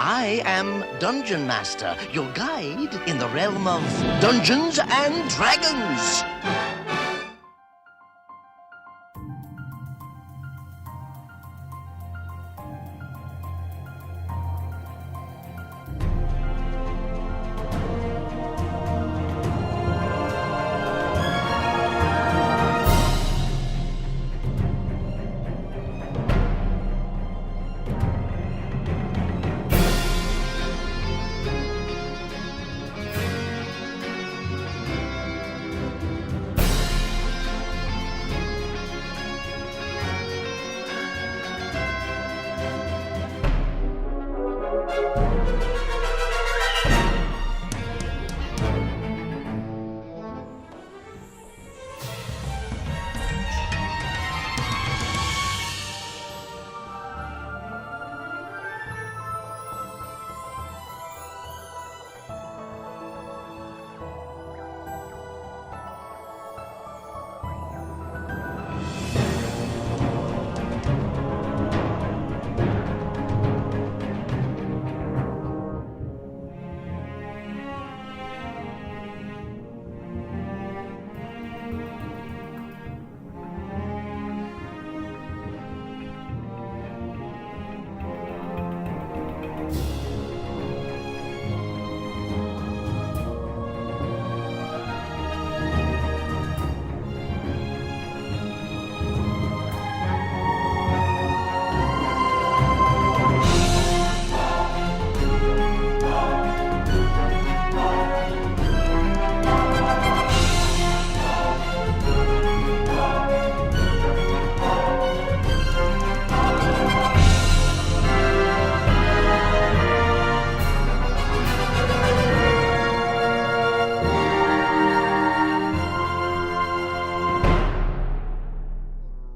I am Dungeon Master, your guide in the realm of Dungeons and Dragons.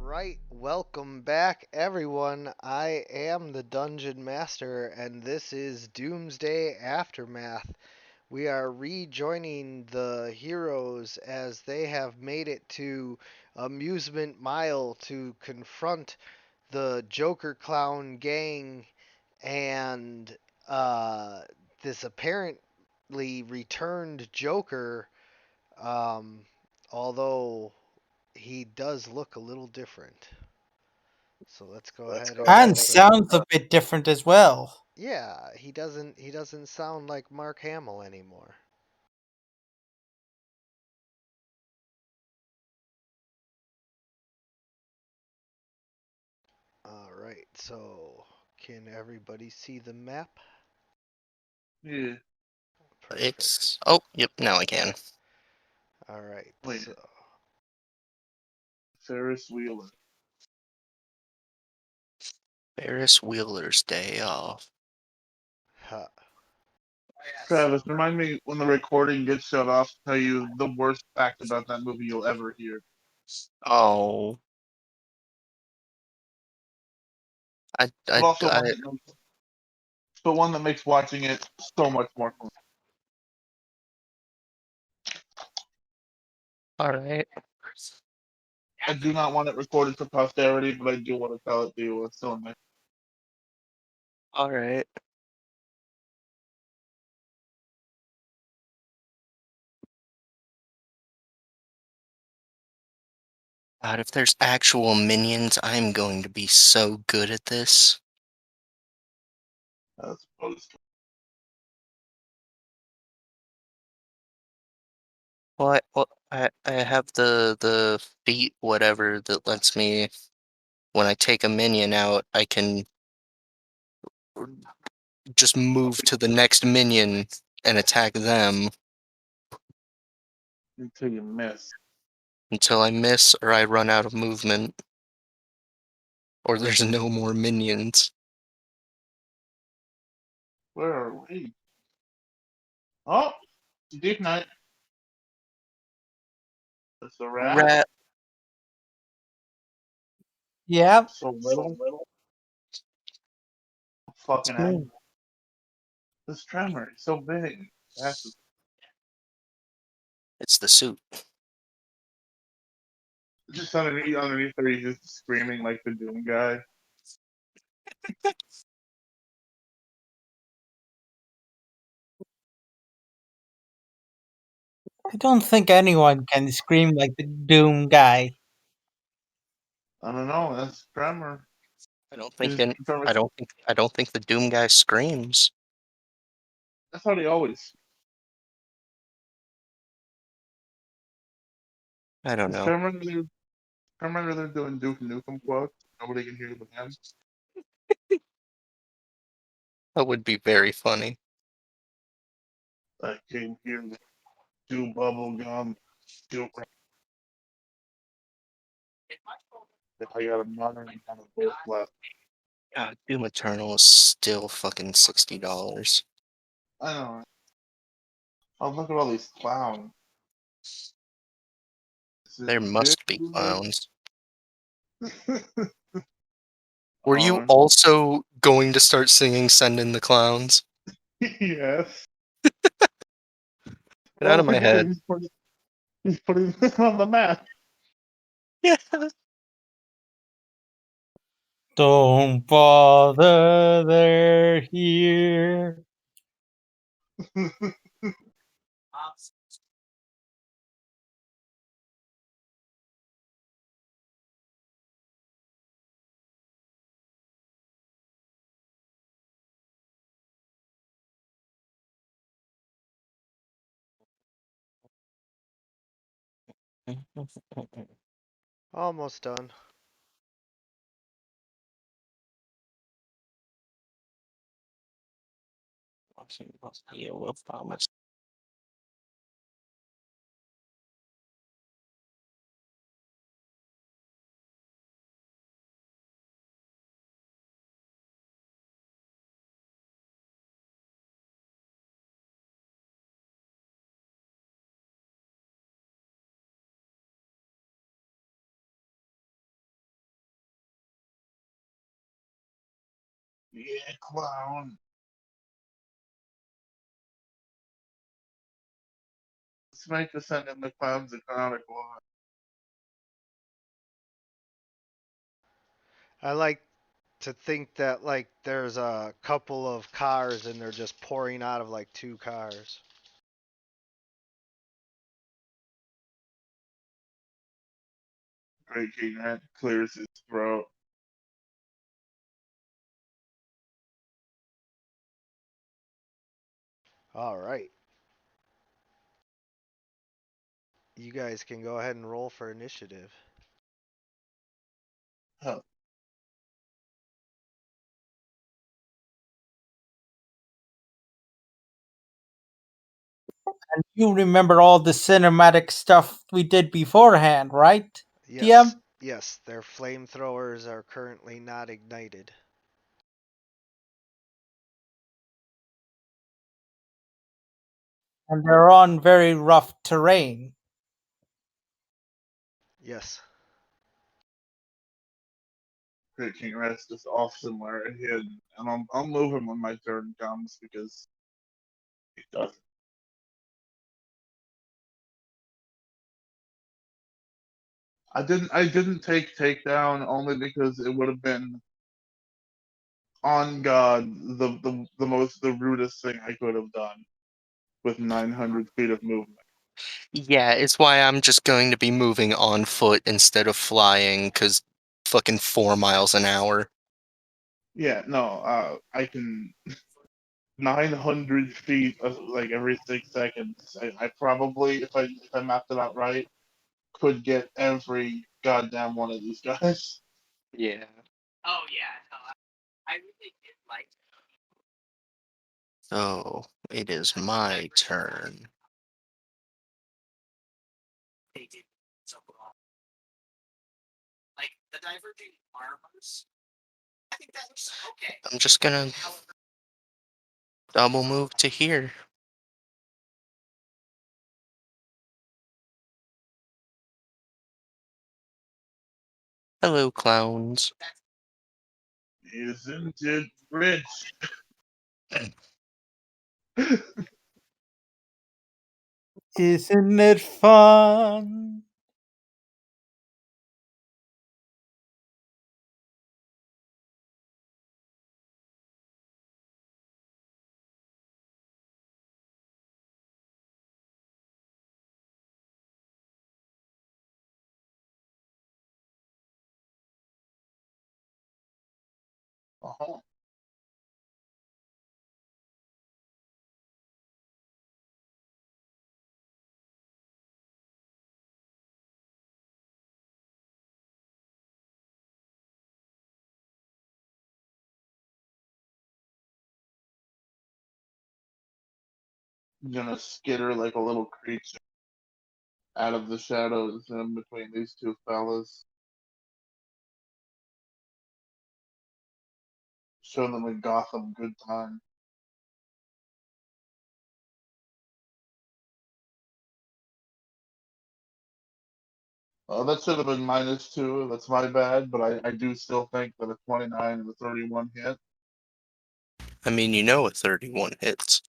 Right, welcome back, everyone. I am the Dungeon Master, and this is Doomsday Aftermath. We are rejoining the heroes as they have made it to Amusement Mile to confront the Joker Clown gang and uh, this apparently returned Joker, um, although he does look a little different. So let's go ahead and And get the sounds a bit different as well. Yeah, he doesn't sound like Mark Hamill anymore. All right. So, can everybody see the map? Yeah. Perfect. Yep, now I can. All right. Wait. So, Ferris Wheeler. Ferris Wheeler's Day Off. huh. Travis, remind me when the recording gets shut off to tell you the worst fact about that movie you'll ever hear. Oh, But also one that makes watching it so much more fun. all right, I do not want it recorded for posterity, but I do want to tell it to you. It's still in there. all right. God, if there's actual minions, I'm going to be so good at this. As opposed to Well, I have the feat whatever that lets me when I take a minion out, I can just move to the next minion and attack them until you miss. until I miss or I run out of movement or there's no more minions. Where are we? Oh, Deep Night. It's a rat. Rat. Yep. So little. Fucking egg. This tremor is so big. That's It's the suit. just underneath there, he's just screaming like the Doom guy. I don't think anyone can scream like the Doom guy. I don't know. That's grammar. I don't He's think in, Trevor. I don't think the Doom guy screams. That's how he always. I don't Is know. Cameron they're doing Duke Nukem quotes. Nobody can hear but him. That would be very funny. I came here to do bubble gum. Do I got a modern amount of both left. God, Doom Eternal is still fucking $60. I know. Oh, look at all these clowns. This There is must be Doom. clowns. Were you Oh, also going to start singing Send in the Clowns? yes. Get out Well, of my look at head. him. He's putting this on the map. Yeah. Don't bother, they're here. Almost done. Yeah, clown. Let's make the send in the clowns a canonical. I like to think that like there's a couple of cars and they're just pouring out of like two cars. Great King Rat clears his throat. All right. You guys can go ahead and roll for initiative. Huh. And you remember all the cinematic stuff we did beforehand, right? Yes, DM? yes, their flamethrowers are currently not ignited. And they're on very rough terrain. Yes. Great King Rat's just off somewhere hidden, and I'll move him when my turn comes because he doesn't. I didn't take takedown only because it would have been on God the rudest thing I could have done with 900 feet of movement. Yeah, it's why I'm just going to be moving on foot instead of flying, because fucking 4 miles an hour. Yeah, no, I can 900 feet like every 6 seconds. I probably if I mapped it out right could get every goddamn one of these guys. Yeah. So, it is my turn. I'm just gonna double move to here. Hello, clowns. Isn't it rich? Isn't it fun? Uh-huh. Gonna skitter like a little creature out of the shadows in between these two fellas. Show them a Gotham good time. That should have been -2. That's my bad, but I do still think that a 29 and a 31 hit. I mean, you know, a 31 hits.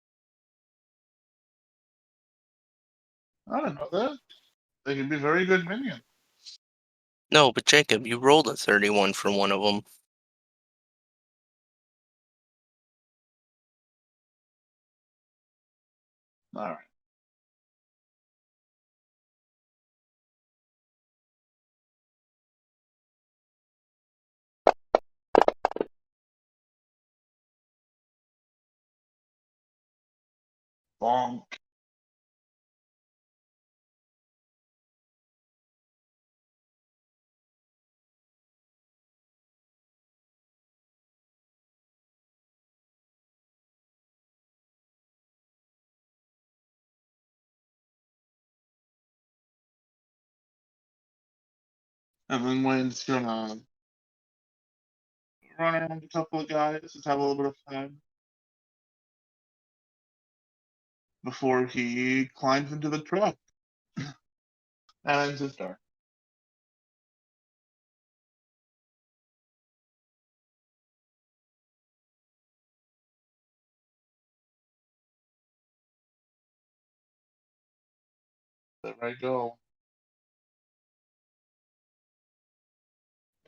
I don't know that. They can be very good minions. No, but Jacob, you rolled a 31 for one of them. All right. Bonk. And then Wayne's gonna run around a couple of guys, just have a little bit of fun before he climbs into the truck and ends his turn. There I go.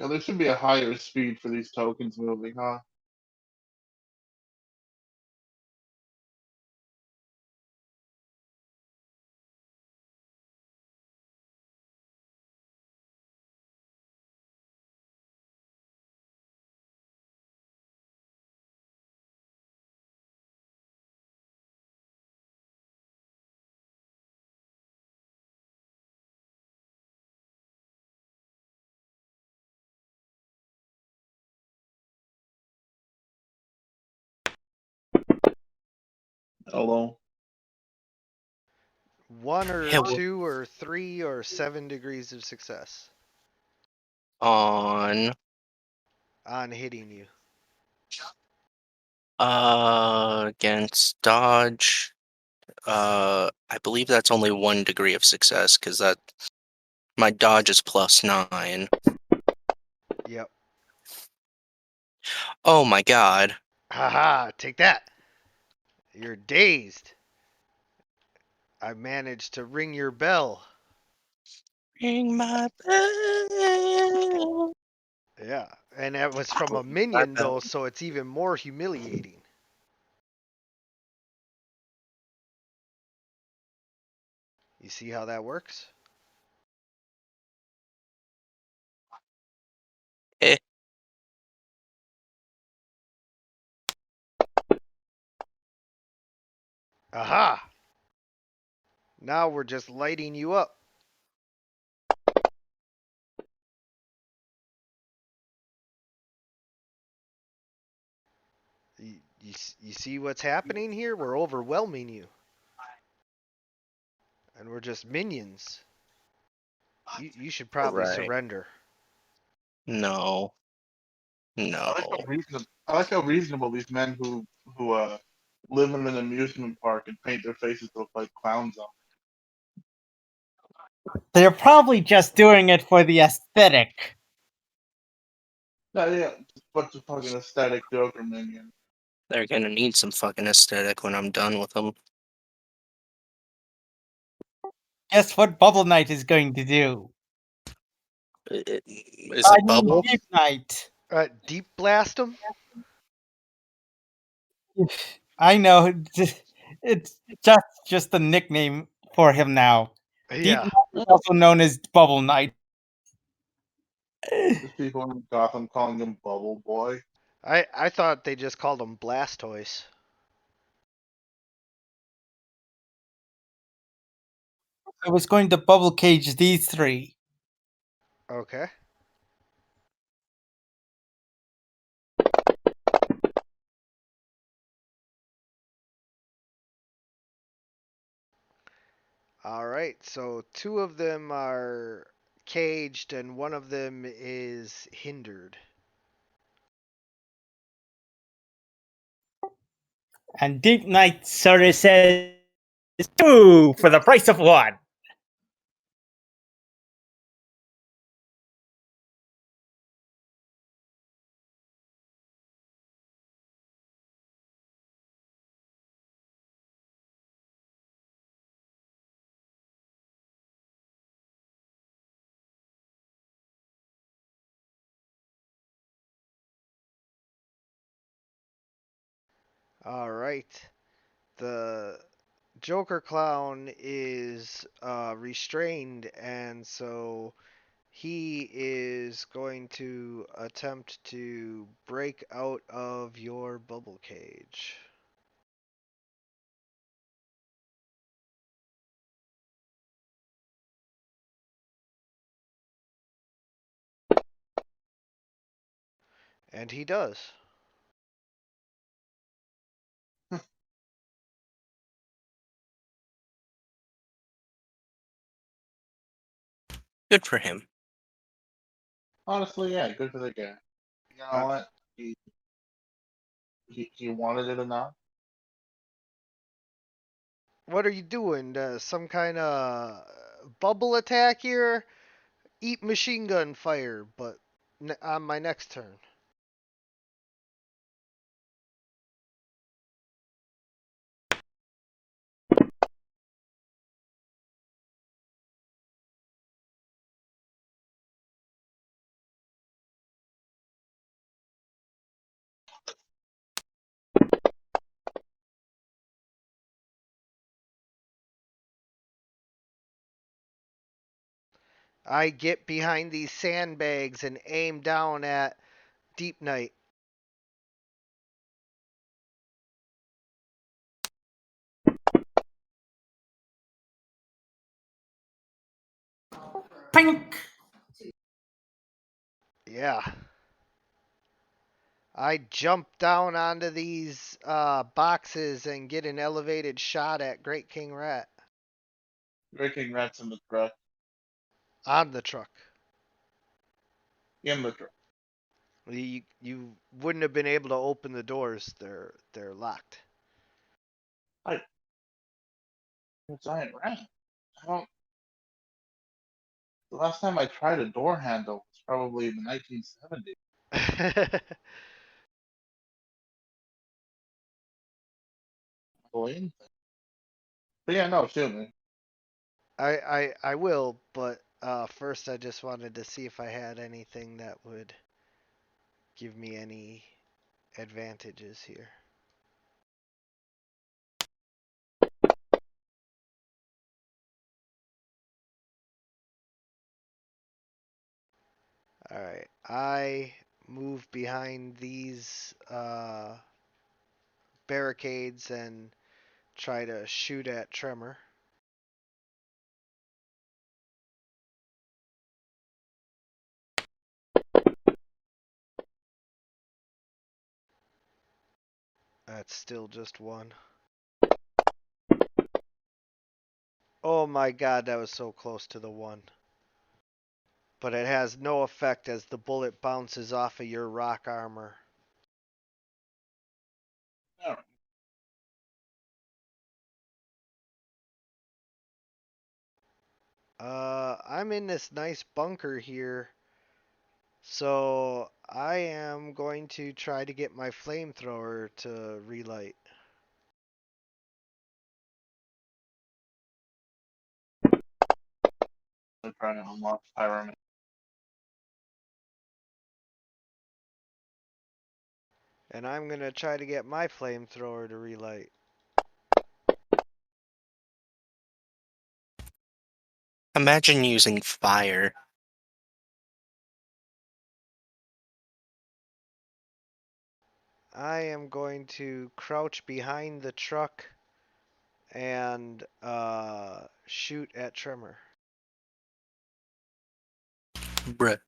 Yeah, there should be a higher speed for these tokens moving, huh? Hello. 1 or Yeah, 2 or 3 or 7 degrees of success on on hitting you. against dodge. I believe that's only 1 degree of success because that my dodge is +9. Yep. Oh my god. Haha, take that. You're dazed. I managed to ring your bell. Ring my bell. Yeah. And that was from a Ring my minion, bell. though, so it's even more humiliating. You see how that works? Eh. Aha! Now we're just lighting you up. You see what's happening here? We're overwhelming you. And we're just minions. You should probably Right. surrender. No. I No. I like how reasonable these men who live in an amusement park and paint their faces to look like clowns are. They're probably just doing it for the aesthetic. Yeah, just a bunch of fucking aesthetic Joker minions. They're gonna need some fucking aesthetic when I'm done with them. Guess what Bubble Knight is going to do? Is it bubble? Deep Knight. Deep blast them? I know. It's just a nickname for him now. Deep Yeah. Knight, also known as Bubble Knight. There's people in Gotham calling him Bubble Boy. I thought they just called them Blastoise. I was going to bubble cage these three. Okay. All right. So two of them are caged and one of them is hindered. And Deep Night sort of says, two for the price of one. All right. The Joker Clown is restrained, and so he is going to attempt to break out of your bubble cage. And he does. Good for him. Honestly, yeah, good for the guy. You know Uh, what? He wanted it enough. what are you doing? Some kind of bubble attack here? Eat machine gun fire, but on my next turn. I get behind these sandbags and aim down at Deep Night. Pink. Yeah. I jump down onto these boxes and get an elevated shot at Great King Rat Breaking rats in the truck. on the truck. In the truck. You wouldn't have been able to open the doors. They're locked. I a giant rat. I don't. The last time I tried a door handle was probably in the 1970s. Halloween thing. But yeah, no, shoot me. I will, but first I just wanted to see if I had anything that would give me any advantages here. All right, I move behind these barricades and try to shoot at Tremor. That's still just one. Oh my god, that was so close to the one. But it has no effect as the bullet bounces off of your rock armor. Alright. I'm in this nice bunker here. So I am going to try to get my flamethrower to relight. I'm trying to unlock Pyroman. And I'm going to try to get my flamethrower to relight. Imagine using fire. I am going to crouch behind the truck and shoot at Tremor. Bruh.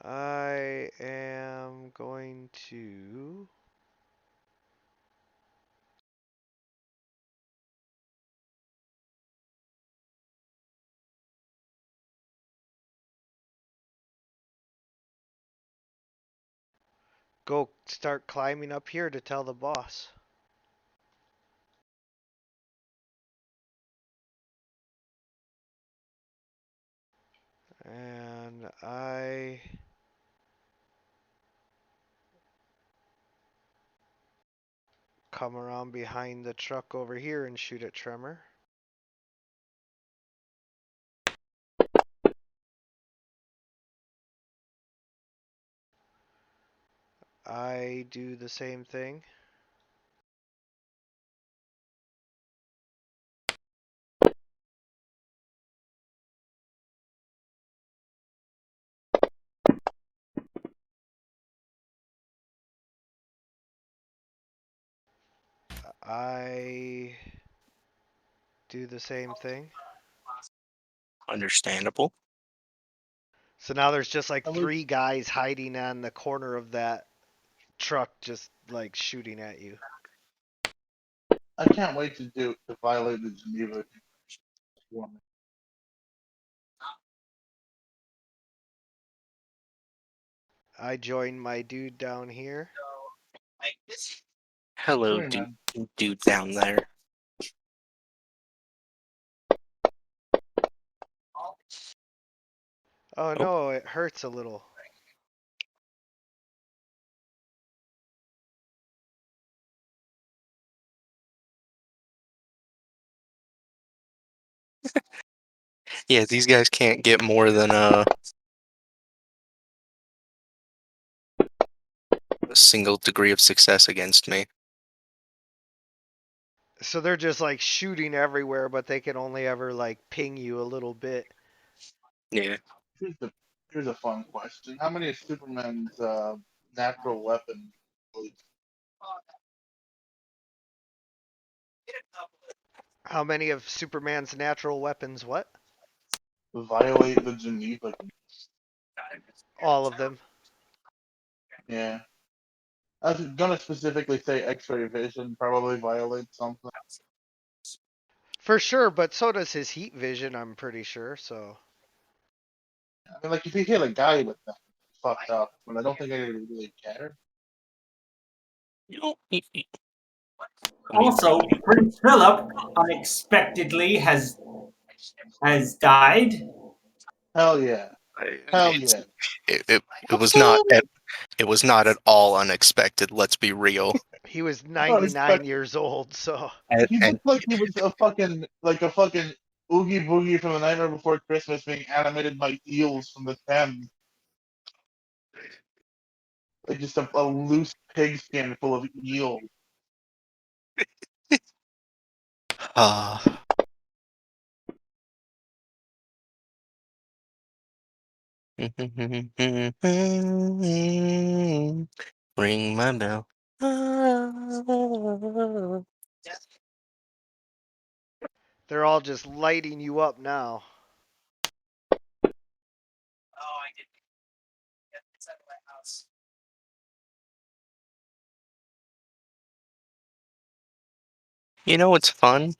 I am going to go start climbing up here to tell the boss. And I come around behind the truck over here and shoot at Tremor. I do the same thing. I do the same thing. Understandable. So now there's just like I was- 3 guys hiding on the corner of that truck, just like shooting at you. I can't wait to violate the Geneva Convention. I join my dude down here. Hello, Sorry, man. dude down there. Oh no, it hurts a little. Yeah, these guys can't get more than a single degree of success against me. So they're just like shooting everywhere, but they can only ever like ping you a little bit. Yeah. Here's a fun question. How many of Superman's natural weapons How many of Superman's natural weapons? What? violate the Geneva Convention? All of them. Yeah. I was gonna specifically say X-ray vision probably violates something. For sure, but so does his heat vision, I'm pretty sure, so. I mean, like if you hit a guy with that, it's fucked up. But I don't think I really care. You know, I mean, Also, Prince Philip unexpectedly has died. Hell yeah. Hell it's, yeah. it was not it was not at all unexpected. Let's be real. He was Unexpected. 99 years old, so. He And looked like he was a fucking Oogie Boogie from the Nightmare Before Christmas being animated by eels from the Thames. Like just a loose pigskin full of eels. uh, ring my bell. They're all just lighting you up now. You know what's fun?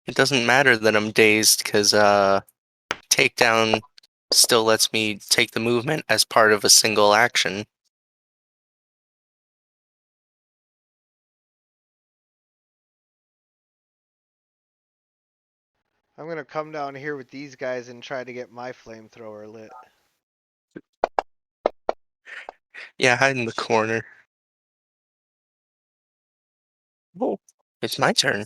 It doesn't matter that I'm dazed because takedown still lets me take the movement as part of a single action. I'm gonna come down here with these guys and try to get my flamethrower lit. Yeah, hide in the corner. Oh, it's my turn.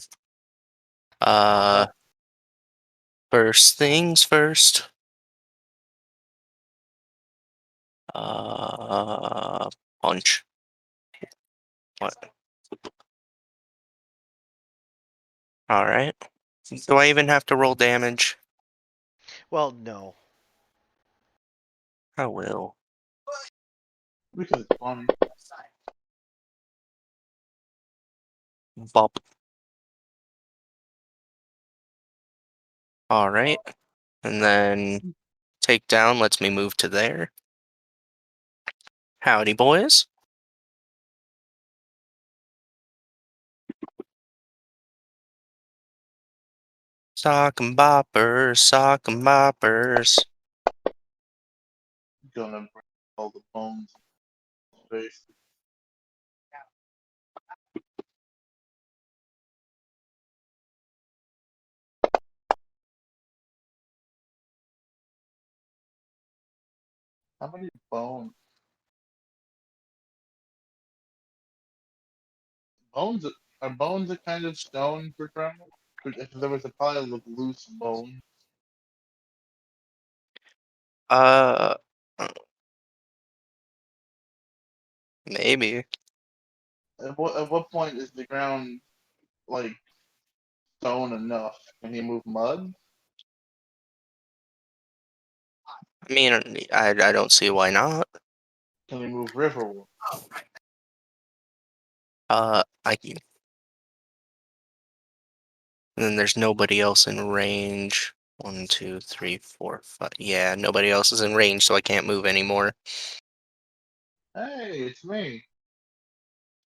First things first. Punch. What? All right. Do I even have to roll damage? Well, no. I will. Because it's funny. Bop. All right. And then takedown lets me move to there. Howdy, boys. Sock and boppers, sock and boppers. Gonna bring all the bones in space. How many bones? Bones are bones a kind of stone for travel? If there was a pile of loose bones, Uh, maybe. at what point is the ground like stone enough? Can he move mud? I mean, I don't see why not. Can he move river water? I can. And then there's nobody else in range. 1, 2, 3, 4, 5. Yeah, nobody else is in range, so I can't move anymore. Hey, it's me.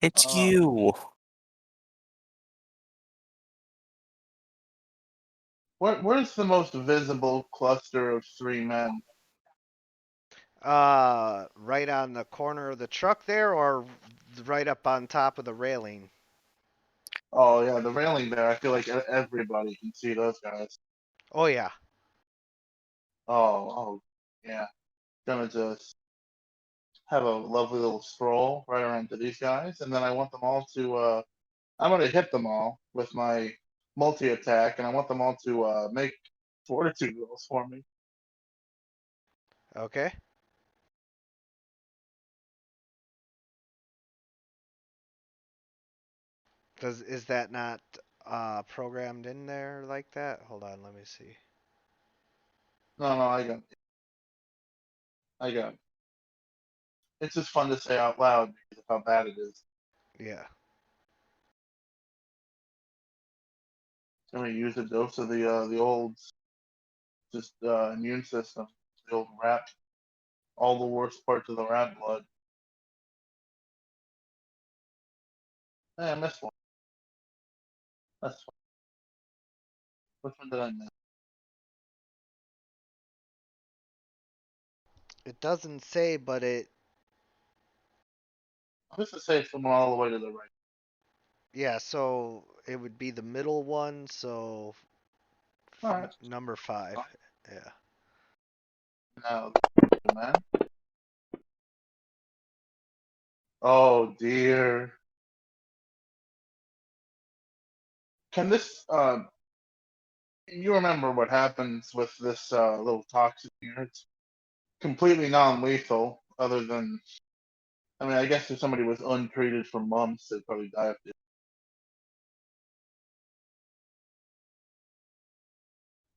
It's Uh, you. where's the most visible cluster of three men? Right on the corner of the truck there, or right up on top of the railing? Oh yeah, the railing there. I feel like everybody can see those guys. Oh yeah. Oh yeah. Gonna just have a lovely little stroll right around to these guys, and then I want them all to. I'm gonna hit them all with my multi attack, and I want them all to make fortitude rolls for me. Okay. Is that not programmed in there like that? Hold on, let me see. No, I got. It's just fun to say out loud because of how bad it is. Yeah. I'm gonna use a dose of the old just immune system, the old rat, all the worst parts of the rat blood. Hey, I missed one. That's fine. Which one did I miss? It doesn't say, but it I'm just gonna say someone all the way to the right. yeah, so it would be the middle one, so All right. number 5. Yeah. Now, man. Oh dear. Can this you remember what happens with this little toxin here? It's completely non-lethal, other than I mean, I guess if somebody was untreated for months, they'd probably die of it.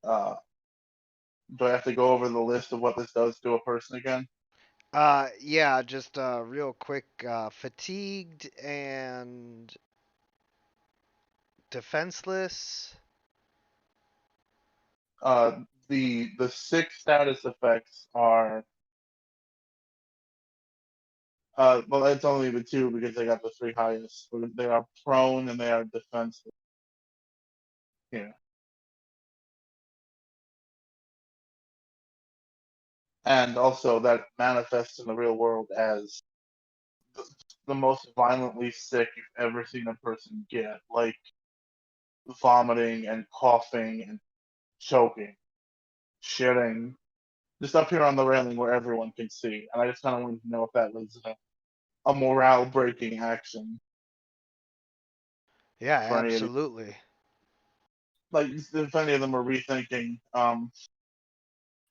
Uh, do I have to go over the list of what this does to a person again? Yeah, just real quick, fatigued and defenseless. The six status effects are well, it's only the two because they got the three highest. But they are prone and they are defensive. Yeah, and also that manifests in the real world as the, the most violently sick you've ever seen a person get, like vomiting and coughing and choking, shitting, just up here on the railing where everyone can see. And I just kind of wanted to know if that was a morale breaking action Yeah, for any of these. absolutely. Like, if any of them are rethinking,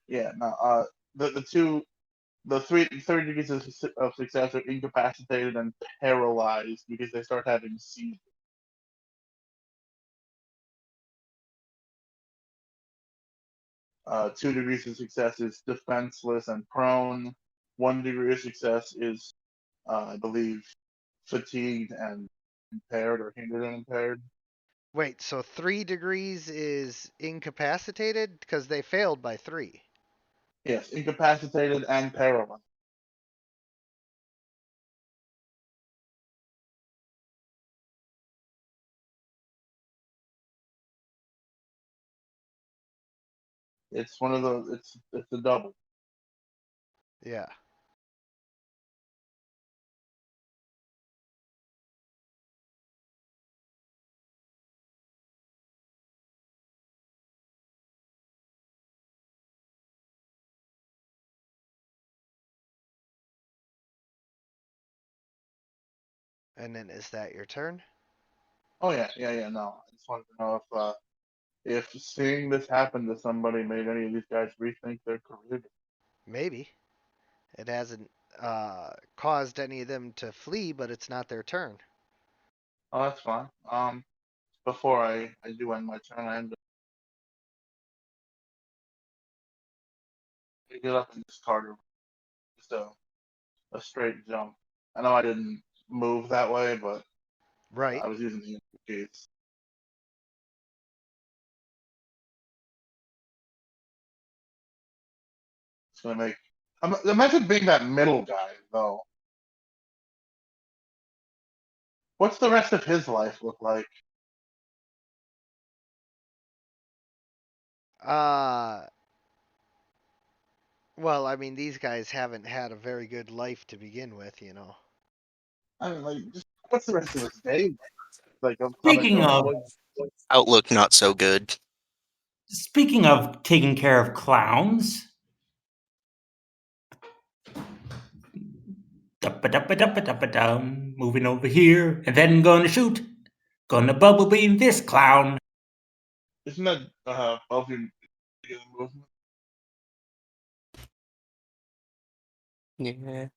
yeah, no, the two, the three degrees of success are incapacitated and paralyzed because they start having seizures. 2 degrees of success is defenseless and prone. 1 degree of success is, I believe, fatigued and impaired or hindered and impaired. Wait, so 3 degrees is incapacitated because they failed by 3. Yes, incapacitated and paralyzed. It's one of those. It's a double. Yeah. And then is that your turn? Oh yeah. No, I just wanted to know if seeing this happen to somebody made any of these guys rethink their career. Maybe. It hasn't caused any of them to flee, but it's not their turn. Oh, that's fine. Before I do end my turn, I am to get up and discard just a straight jump. I know I didn't move that way, but Right. I was using the keys. It's gonna make. Imagine being that middle guy, though. What's the rest of his life look like? Uh, well, I mean, these guys haven't had a very good life to begin with, you know. I mean, like, just what's the rest of his day like? Speaking of Outlook not so good. speaking of taking care of clowns, dum, moving over here, and then going to shoot. Gonna bubble beam this clown. Isn't that above your movement? Yeah.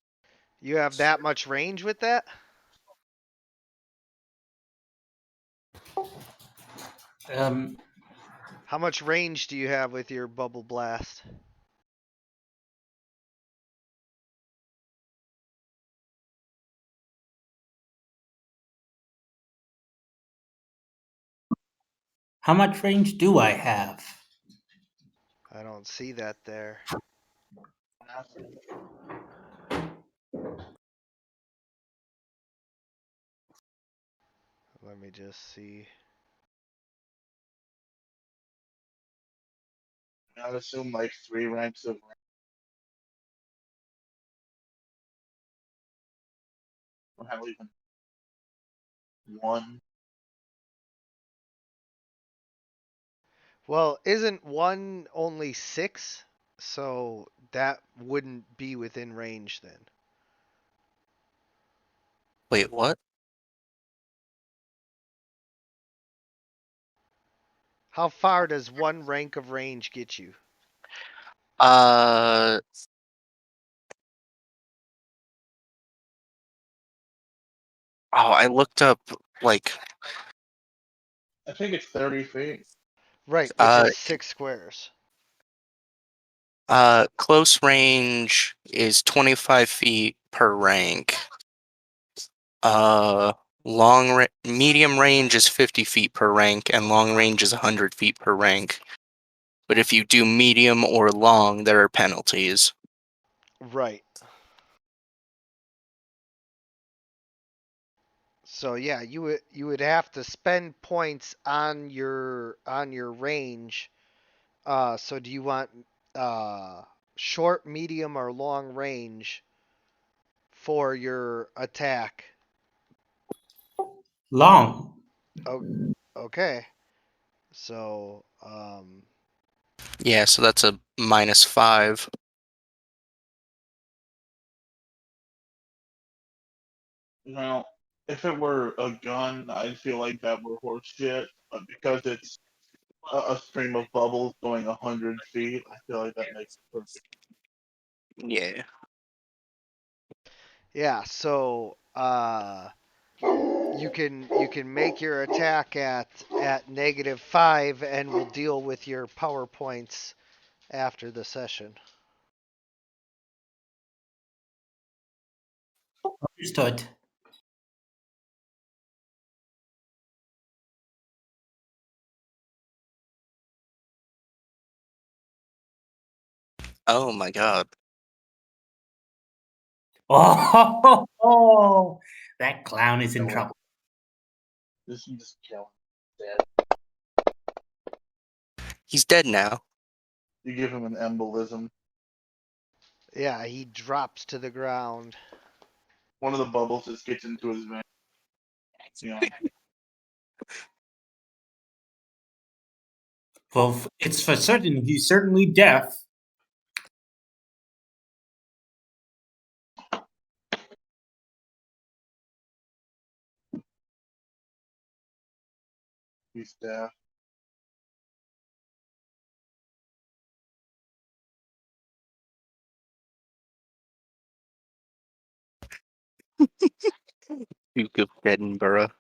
You have that much range with that? Um, How much range do you have with your bubble blast? how much range do I have? I don't see that there. Let me just see. I'd assume like 3 ranks of. Or hell, even one. Well, isn't one only 6? So that wouldn't be within range then. Wait, what? How far does one rank of range get you? Uh, I looked up like I think it's 30 feet. Right, which uh is 6 squares. close range is 25 feet per rank. Uh, medium range is 50 feet per rank, and long range is 100 feet per rank. But if you do medium or long, there are penalties. Right. So yeah, you would have to spend points on your range. So do you want short, medium, or long range for your attack? Long. Oh, okay. So Yeah, so that's a -5. You know, if it were a gun, I'd feel like that were horse shit. But because it's a stream of bubbles going 100 feet, I feel like that makes it perfect. Yeah. yeah, so you can make your attack at -5 and we'll deal with your power points after the session. Understood. Oh my god. Oh, that clown is in Kill him. trouble. Just kill him. Dead. He's dead now. You give him an embolism. Yeah, he drops to the ground. One of the bubbles just gets into his vein. You know, Well, it's for certain he's certainly deaf. he's deaf. Duke of Edinburgh.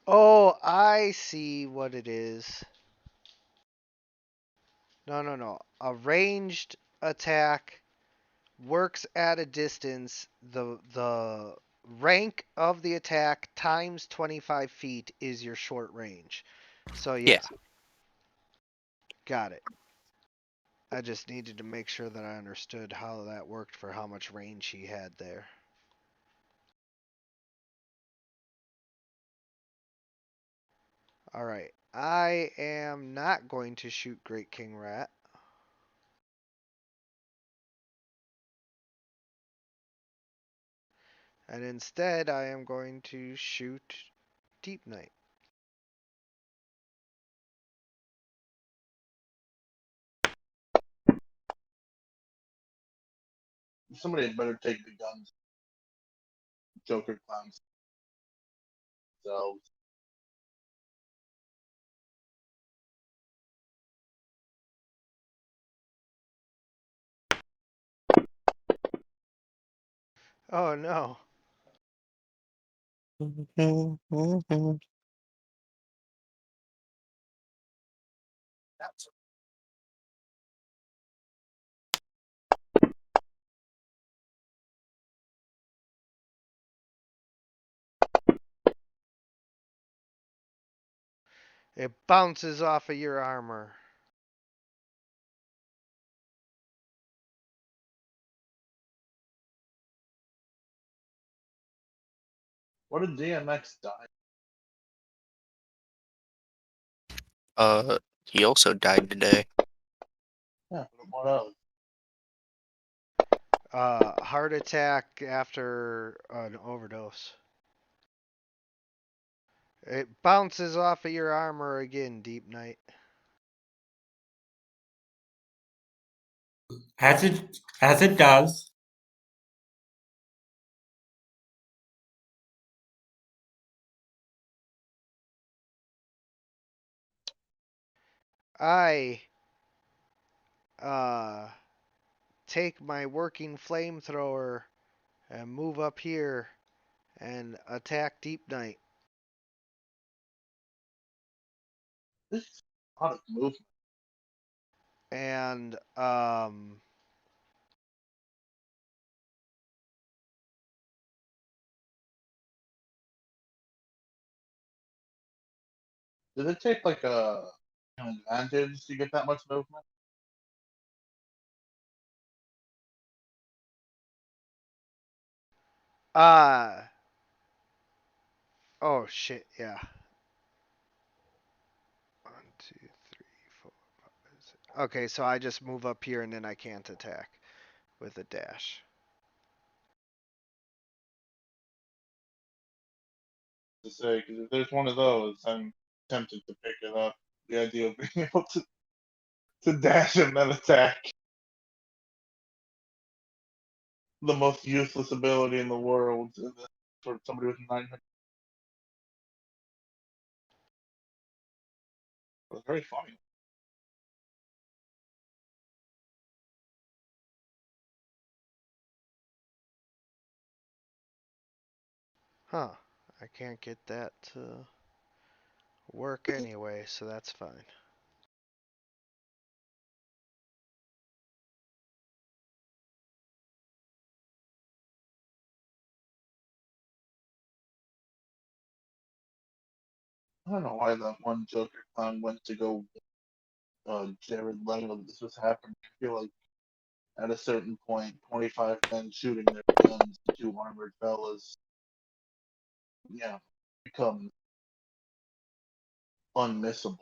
Oh, I see what it is. No. A ranged attack works at a distance. The rank of the attack times 25 feet is your short range. So yeah, Yeah. got it. I just needed to make sure that I understood how that worked for how much range he had there. Alright, I am not going to shoot Great King Rat. And instead, I am going to shoot Deep Knight. Somebody had better take the guns. Joker clowns. So Oh no. It bounces off of your armor. what did DMX die? He also died today. Yeah, but what else? Heart attack after an overdose. It bounces off of your armor again, Deep Knight. As it does. I uh take my working flamethrower and move up here and attack Deep Knight. This is a lot of movement. And Did it take like an advantage to get that much movement? uh oh shit, yeah. 1, 2, 3, 4, 5, 6. Okay, so I just move up here and then I can't attack with a dash. To say, because if there's one of those, I'm tempted to pick it up. The idea of being able to dash and then attack. The most useless ability in the world for somebody with 900. It was very funny. Huh. I can't get that to work anyway, so that's fine. I don't know why that one Joker clown went to go Jared Leto. This was happening. I feel like at a certain point, 25 men shooting their guns, two armored fellas, yeah, becomes unmissable.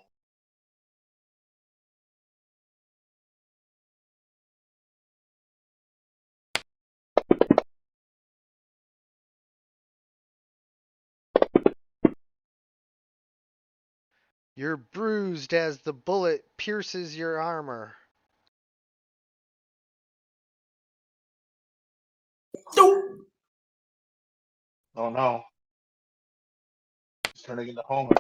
You're bruised as the bullet pierces your armor. Oh no, he's turning into Homer.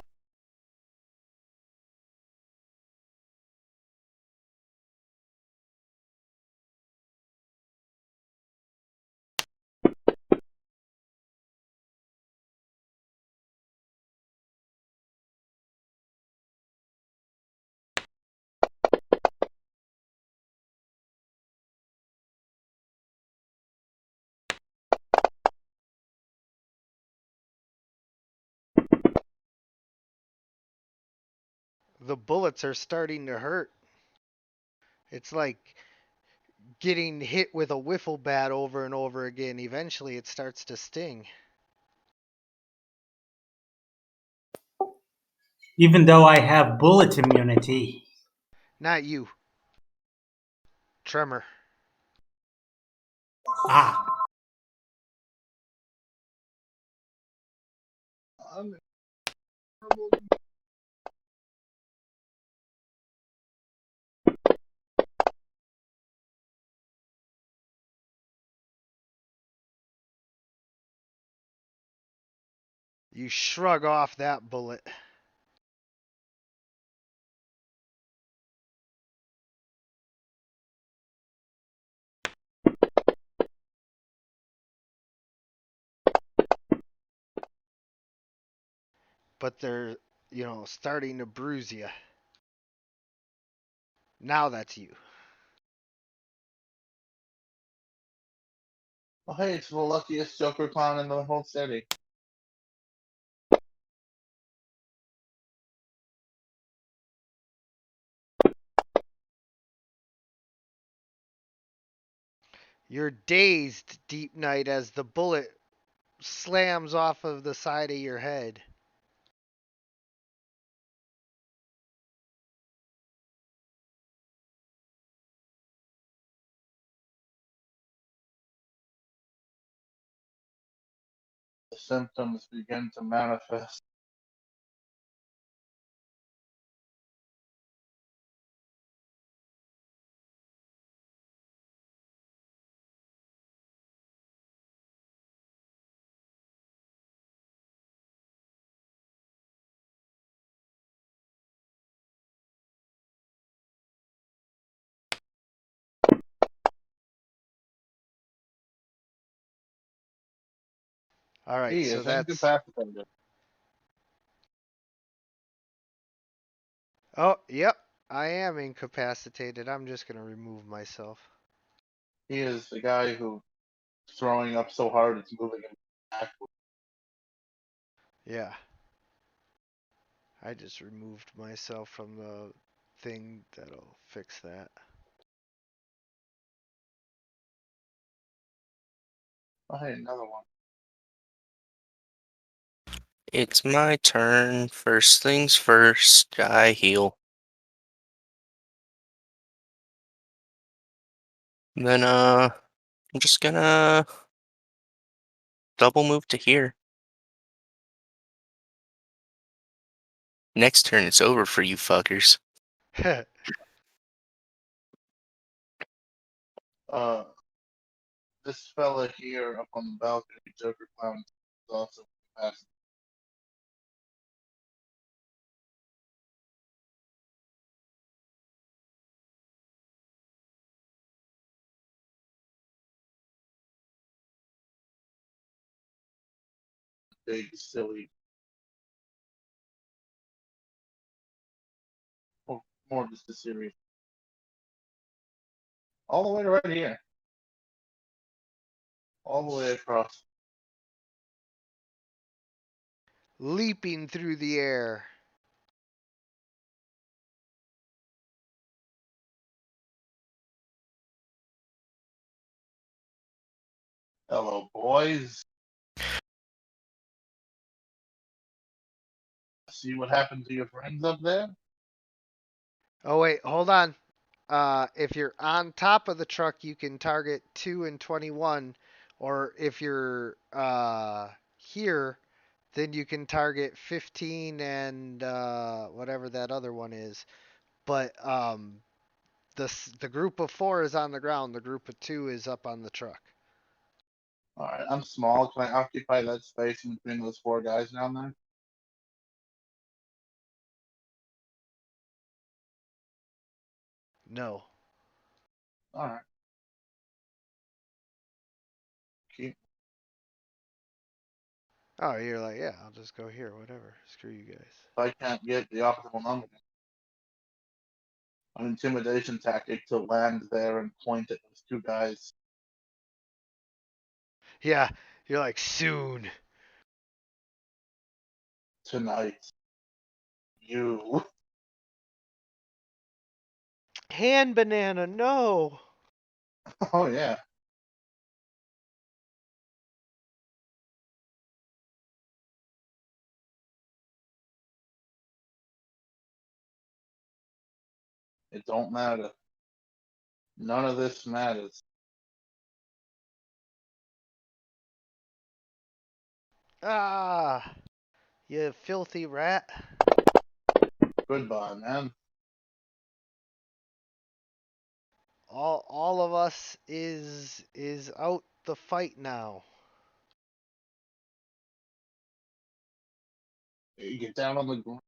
The bullets are starting to hurt. It's like getting hit with a wiffle bat over and over again. Eventually, it starts to sting. Even though I have bullet immunity. Not you. Tremor. Ah. I'm You shrug off that bullet. But they're, starting to bruise you. Now that's you. Oh, hey, it's the luckiest Joker clown in the whole city. You're dazed, Deep Night, as the bullet slams off of the side of your head. The symptoms begin to manifest. All right, He so is that's. incapacitated. Oh, yep. I am incapacitated. I'm just going to remove myself. He is the guy who throwing up so hard it's moving him backwards. Yeah. I just removed myself from the thing that'll fix that. Oh, hey, another one. It's my turn. First things first, I heal. Then, I'm just gonna double move to here. Next turn, it's over for you fuckers. Uh, this fella here up on the balcony, Joker clown, is also incapacitated. big, silly, or more just a series. All the way right here. All the way across. Leaping through the air. Hello, boys. See what happened to your friends up there? Oh wait, hold on. If you're on top of the truck, you can target 2 and 21, or if you're here, then you can target 15 and whatever that other one is. But the group of 4 is on the ground. The group of 2 is up on the truck. Alright, I'm small. Can I occupy that space in between those 4 guys down there? No. Alright. Keep. Oh, you're like, yeah, I'll just go here, whatever. Screw you guys. If I can't get the optimal number, an intimidation tactic to land there and point at those 2 guys. Yeah, you're like, soon. Tonight. You. Hand banana, no. Oh, yeah. It don't matter. None of this matters. Ah, you filthy rat. Goodbye, man. All of us is out the fight now. You get down on the ground.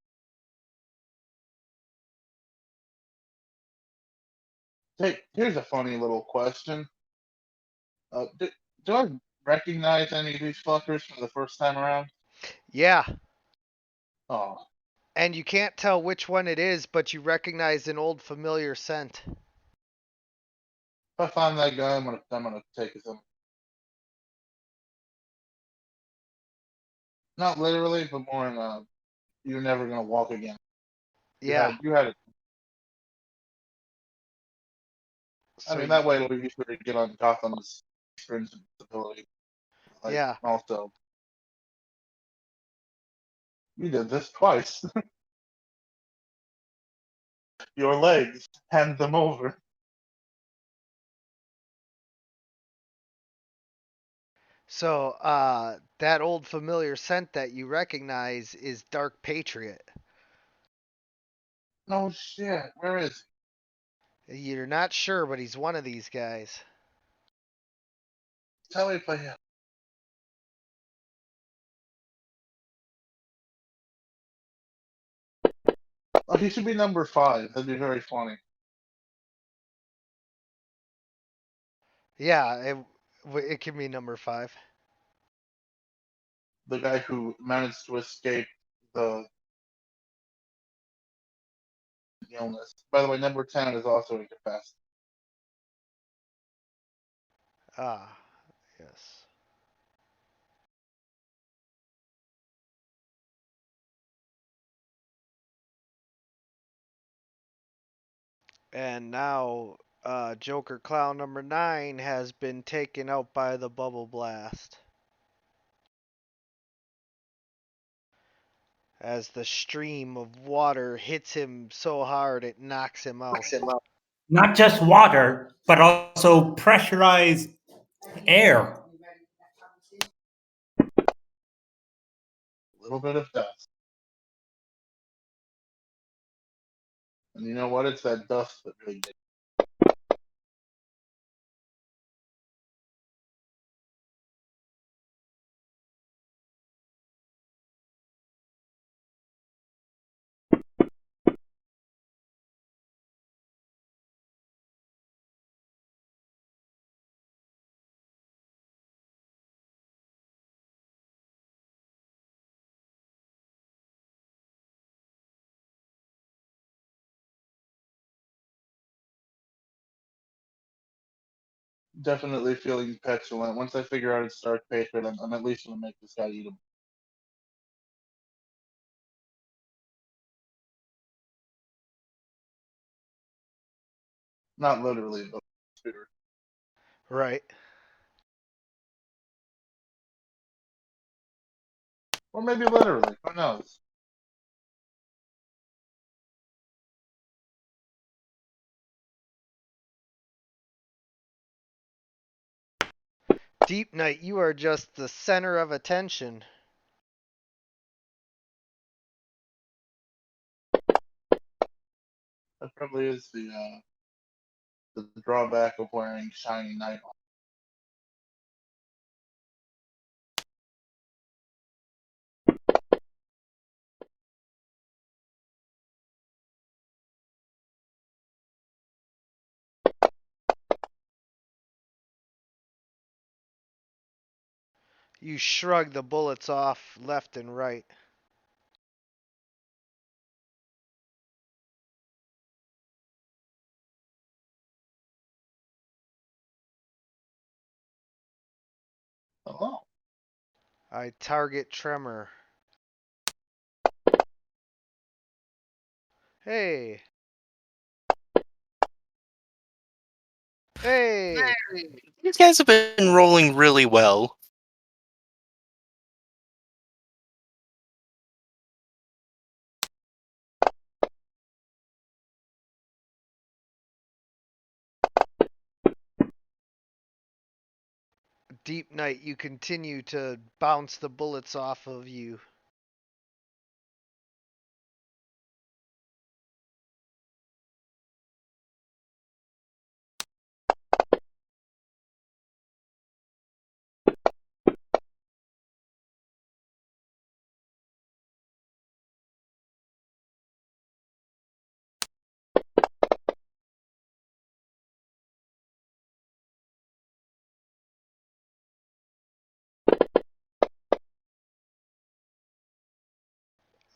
Hey, here's a funny little question. Do I recognize any of these fuckers for the first time around? Yeah, Oh, and you can't tell which one it is, but you recognize an old familiar scent. if I find that guy, I'm gonna take his. Not literally, but more in you're never gonna walk again. Yeah, You had it. I so mean, that way it'll be easier to get on Gotham's stringent ability. Like, yeah, also, you did this twice. Your legs, hand them over. so that old familiar scent that you recognize is Dark Patriot. No shit. Where is You're not sure, but he's one of these guys. he? Tell me if I have. Oh, he should be number 5. That'd be very funny. Yeah, it can be number 5. The guy who managed to escape the illness. By the way, number 10 is also incapacitated. Ah, yes. And now Joker Clown number 9 has been taken out by the bubble blast. As the stream of water hits him so hard it knocks him out. Not just water, but also pressurized air. A little bit of dust. And you know what? It's that dust that really gets definitely feeling petulant. Once I figure out it's Dark Patron, I'm at least gonna make this guy eat him. Not literally, but figuratively. Right. Or maybe literally. Who knows? Deep Night, you are just the center of attention. That probably is the drawback of wearing shiny night. You shrug the bullets off left and right. Hello. I target Tremor. Hey. Hey. You guys have been rolling really well. Deep Night, you continue to bounce the bullets off of you.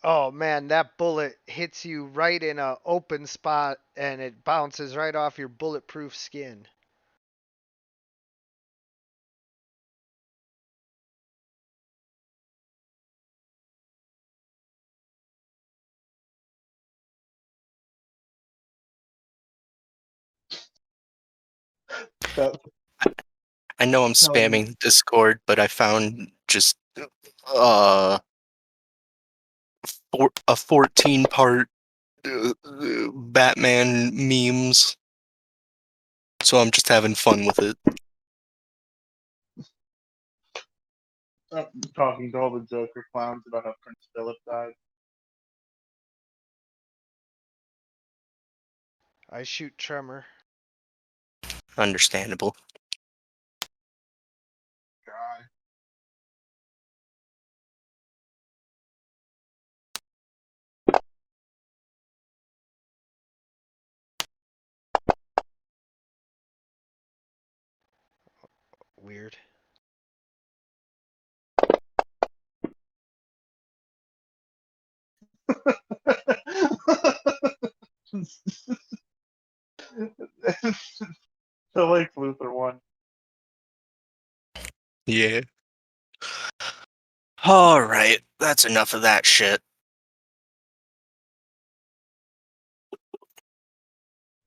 Oh man, that bullet hits you right in a open spot and it bounces right off your bulletproof skin. That I know I'm hell yeah. spamming Discord, but I found just uh a 14-part Batman memes, so I'm just having fun with it. Talking to all the Joker clowns about how Prince Philip died. I shoot Tremor. Understandable. Guy. Weird. The Lake Luthor one. Yeah. Alright, that's enough of that shit.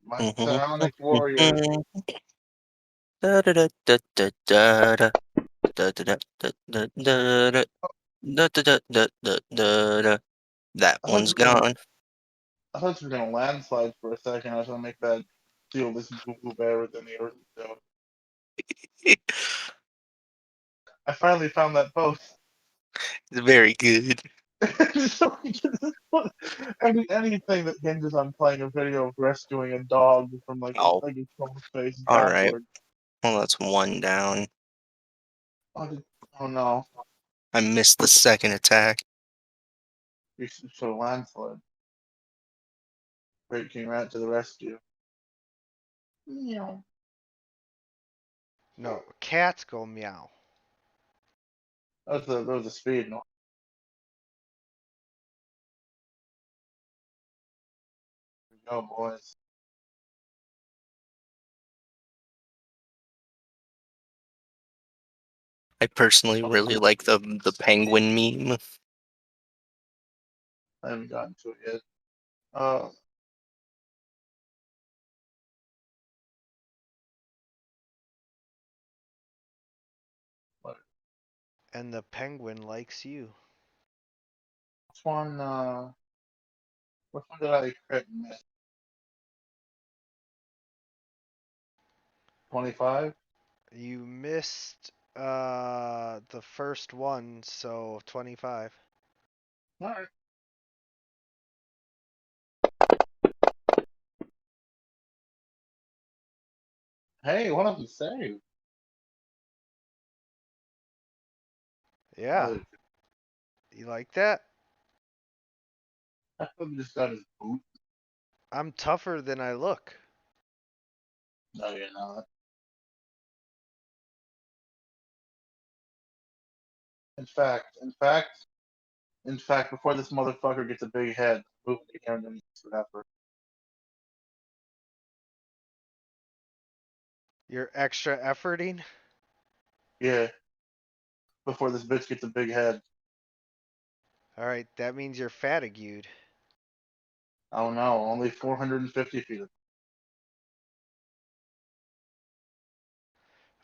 My psionic warrior. That I thought one's you were gonna. gone. I thought you were gonna landslide for a second. I was gonna make that deal this boo boo bear within the earth. So I finally found that post. Very good. So anything that hinges on playing a video of rescuing a dog from Oh, like a phone face alright. backward. Well, that's one down. Oh no, I missed the second attack. you should have landslide. Great King Rat to the rescue. Meow. No, cats go meow. That was a speed. No, here we go, boys. I personally really like the penguin meme. I haven't gotten to it yet. Uh, what? And the penguin likes you. Which one? Which one did I crit miss? 25. You missed the first one, so 25. All right. Hey, one of them saved. Yeah, you like that? I thought just got his boot. I'm tougher than I look. No, you're not. In fact, before this motherfucker gets a big head, moving the camera needs some effort. You're extra efforting? Yeah, before this bitch gets a big head. Alright, that means you're fatigued. Oh no, only 450 feet.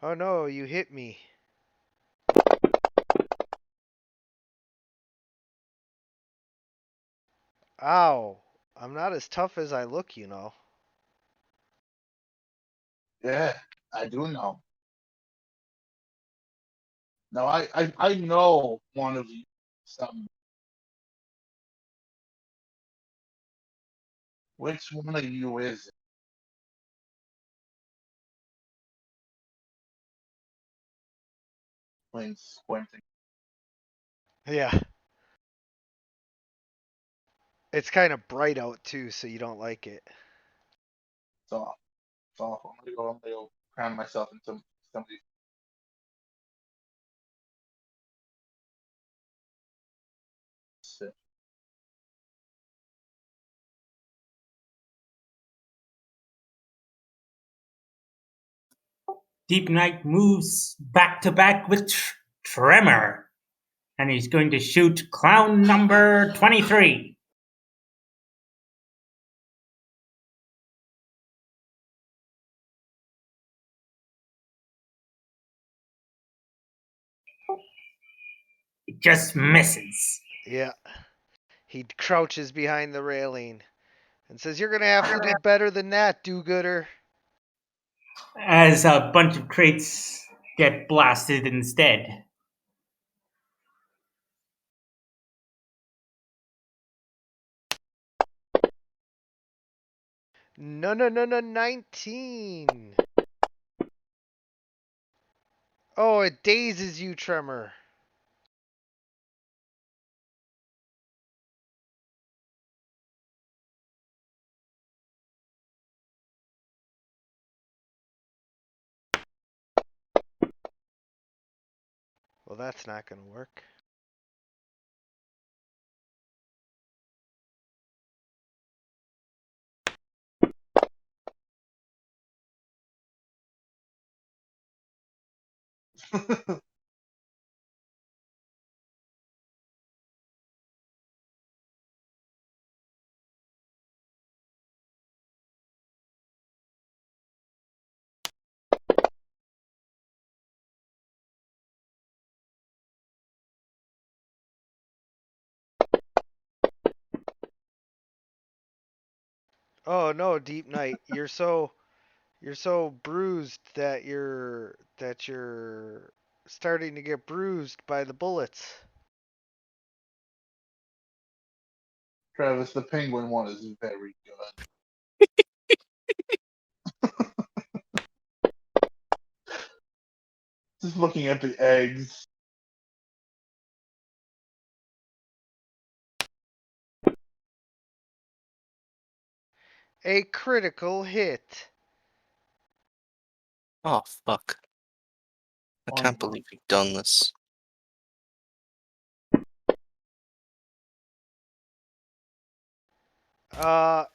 Oh no, you hit me. Ow. I'm not as tough as I look, you know. Yeah, I do know. No, I know one of you. Some. Which one of you is it? Plain squinting. Yeah. It's kind of bright out too, so you don't like it. It's off. It's off. I'm gonna go cram myself in somebody's shit. Deep Knight moves back to back with Tremor, and he's going to shoot clown number 23. It just misses. Yeah. He crouches behind the railing and says, "You're gonna have to do better than that, do-gooder." As a bunch of crates get blasted instead. No, no, no, no, 19. Oh, it dazes you, Tremor. Well, that's not gonna work. Oh no, Deep Knight, you're so bruised that you're starting to get bruised by the bullets. Travis, the penguin one is very good. Just looking at the eggs. A critical hit. Oh fuck! I can't On believe you've done this.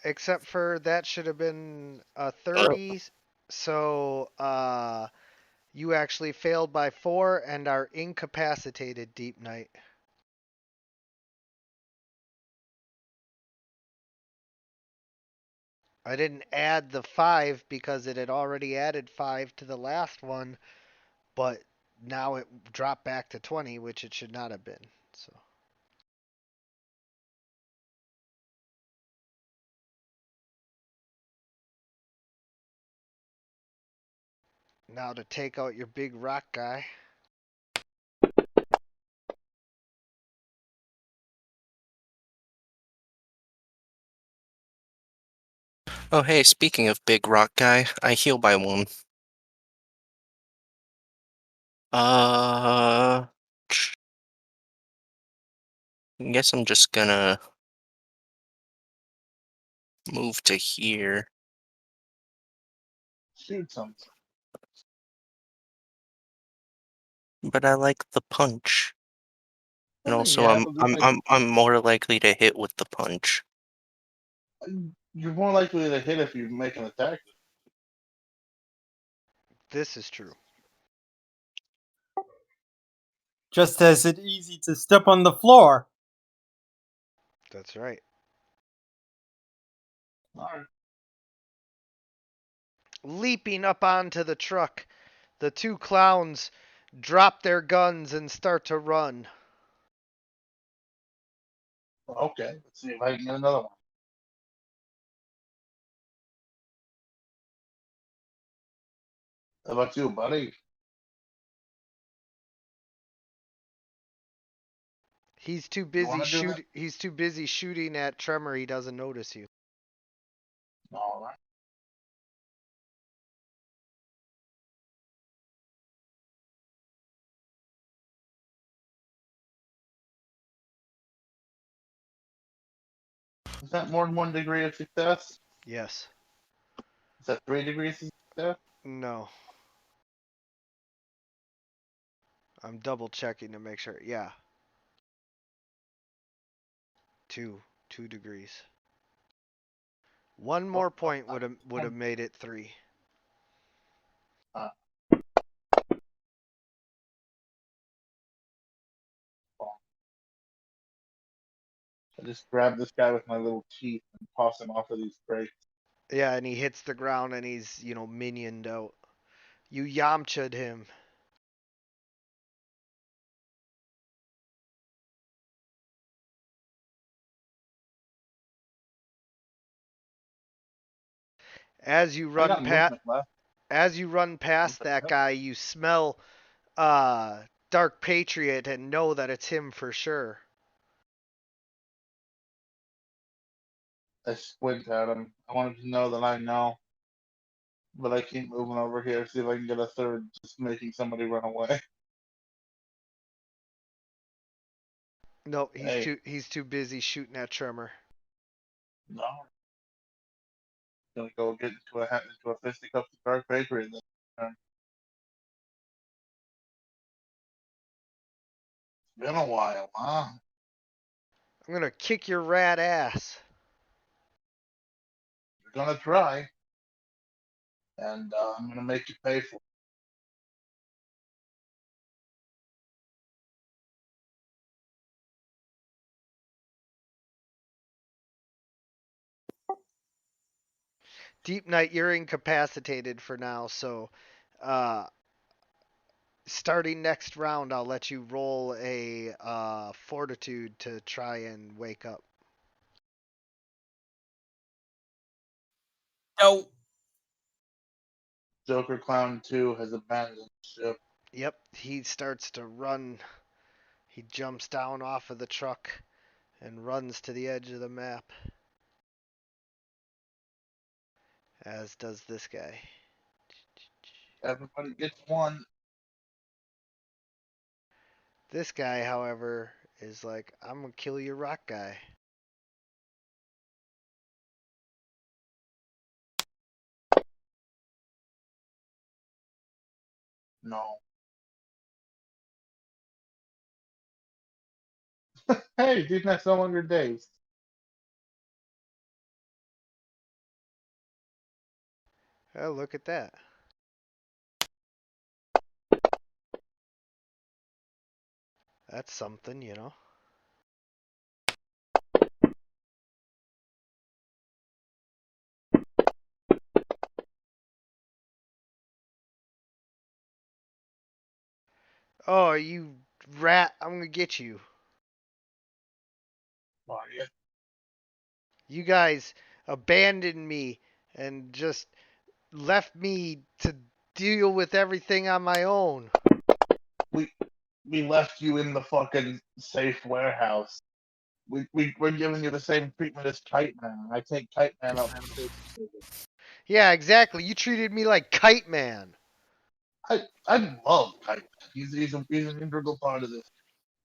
Except for that should have been a 30. So, You actually failed by 4 and are incapacitated, Deep Knight. I didn't add the 5 because it had already added 5 to the last one, but now it dropped back to 20, which it should not have been. So now to take out your big rock guy. Oh, hey, speaking of big rock guy, I heal by 1. I guess I'm just gonna move to here. Shoot something. But I like the punch. And also Yeah, but I'm more likely to hit with the punch. you're more likely to hit if you make an attack. This is true. Just as it's easy to step on the floor. That's right. All right. Leaping up onto the truck, the two clowns drop their guns and start to run. Okay, let's see if I can get another one. How about you, buddy? He's too You want busy to do that? He's too busy shooting at Tremor. He doesn't notice you. All right. Is that more than 1 degree of success? Yes. Is that 3 degrees of success? No. I'm double checking to make sure. Yeah. 2. 2 degrees. One more point would have made it 3. Uh, I just grab this guy with my little teeth and toss him off of these crates. Yeah, and he hits the ground and he's, minioned out. You Yamcha'd him. As you I run got past movement left. that guy, you smell Dark Patriot and know that it's him for sure. I squint at him. I want him to know that I know. But I keep moving over here, see if I can get a third, just making somebody run away. No, Hey, he's too busy shooting at Tremor. no. Gonna go get into a fisticuffs with Dark Patriot this time. It's been a while, huh? I'm gonna kick your rat ass. You're gonna try, and I'm gonna make you pay for it. Deep Knight, you're incapacitated for now, so uh, starting next round, I'll let you roll a fortitude to try and wake up. No. Joker Clown 2 has abandoned ship. Yep, he starts to run. He jumps down off of the truck and runs to the edge of the map. As does this guy. Everybody gets one. This guy, however, is like, I'm gonna kill your rock guy. No. Hey, dude, that's no longer dazed. Oh, look at that. That's something, you know. Oh, you rat! I'm gonna get you. Well, yeah, You guys abandoned me and just left me to deal with everything on my own. we we left you in the fucking safe warehouse. We're giving you the same treatment as Kite Man. I take Kite Man out for safety. Yeah, exactly. You treated me like Kite Man. I love Kite Man. He's an integral part of this.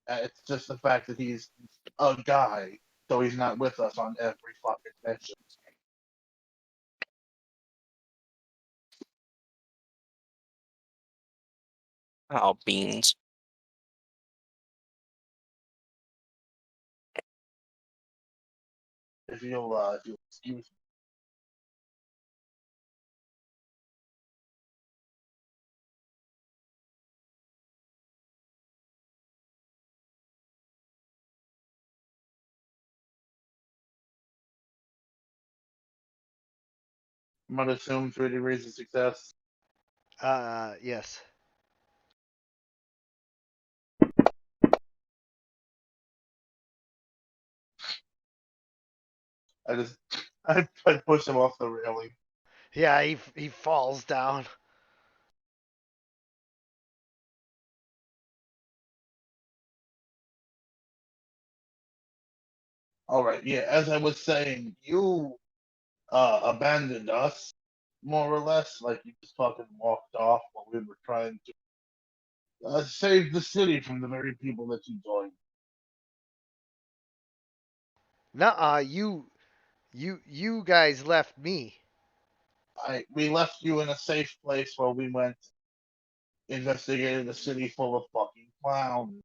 It's just the fact that he's a guy, so he's not with us on every fucking mission. Oh, beans. If you'll excuse me. I'm gonna assume 3 degrees of success. Yes. I just I push him off the railing. Yeah, he falls down. All right, yeah. As I was saying, you abandoned us, more or less. Like you just fucking walked off while we were trying to save the city from the very people that you joined. Nuh-uh, you guys left me. We left you in a safe place while we went investigated a city full of fucking clowns.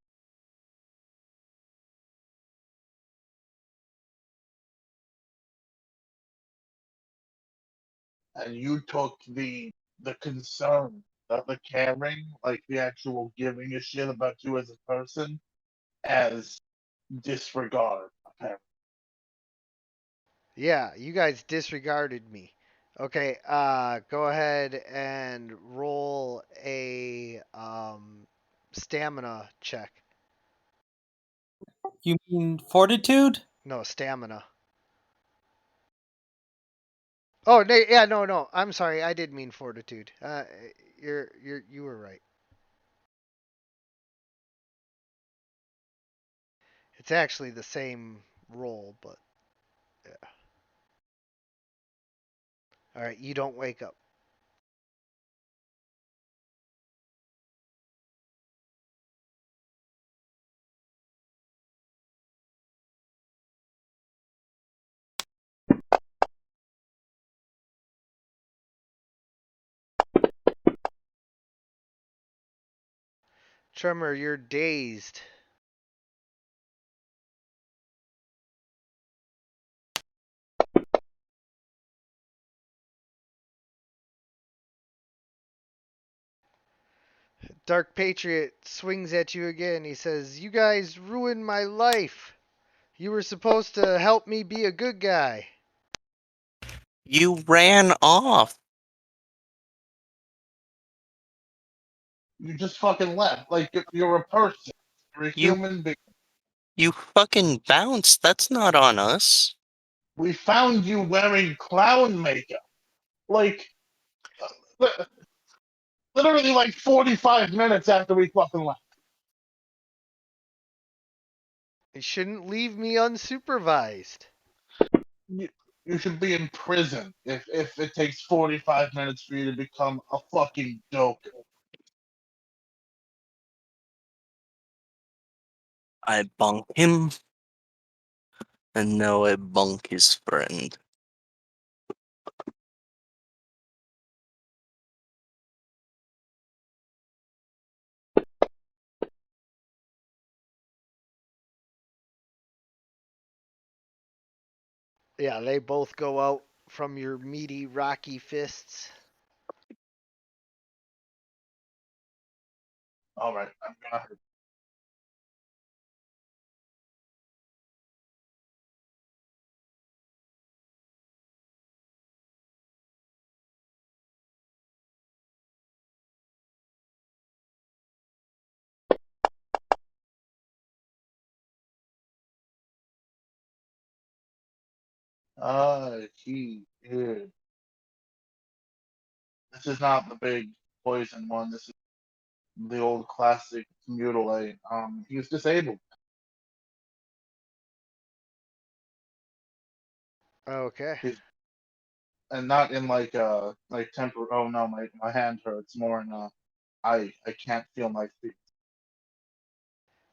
And you took the concern, not the caring, like the actual giving a shit about you as a person, as disregard. Apparently. Yeah, you guys disregarded me. Okay, go ahead and roll a stamina check. You mean fortitude? No, stamina. Oh, yeah, no. I'm sorry. I did mean fortitude. You were right. It's actually the same roll, but yeah. All right, you don't wake up. Tremor, you're dazed. Dark Patriot swings at you again. He says, "You guys ruined my life. You were supposed to help me be a good guy." You ran off. You just fucking left. Like you're a person. You're a You human being. you fucking bounced. That's not on us. We found you wearing clown makeup. Like literally like 45 minutes after we fucking left. You shouldn't leave me unsupervised. You, you should be in prison if it takes 45 minutes for you to become a fucking joke. I bunk him, and now I bunk his friend. Yeah, they both go out from your meaty, rocky fists. All right, I'm gonna He is. This is not the big poison one. This is the old classic mutilate. He was disabled. Okay. He's and not in like temper. Oh no, my hand hurts. More in I can't feel my feet.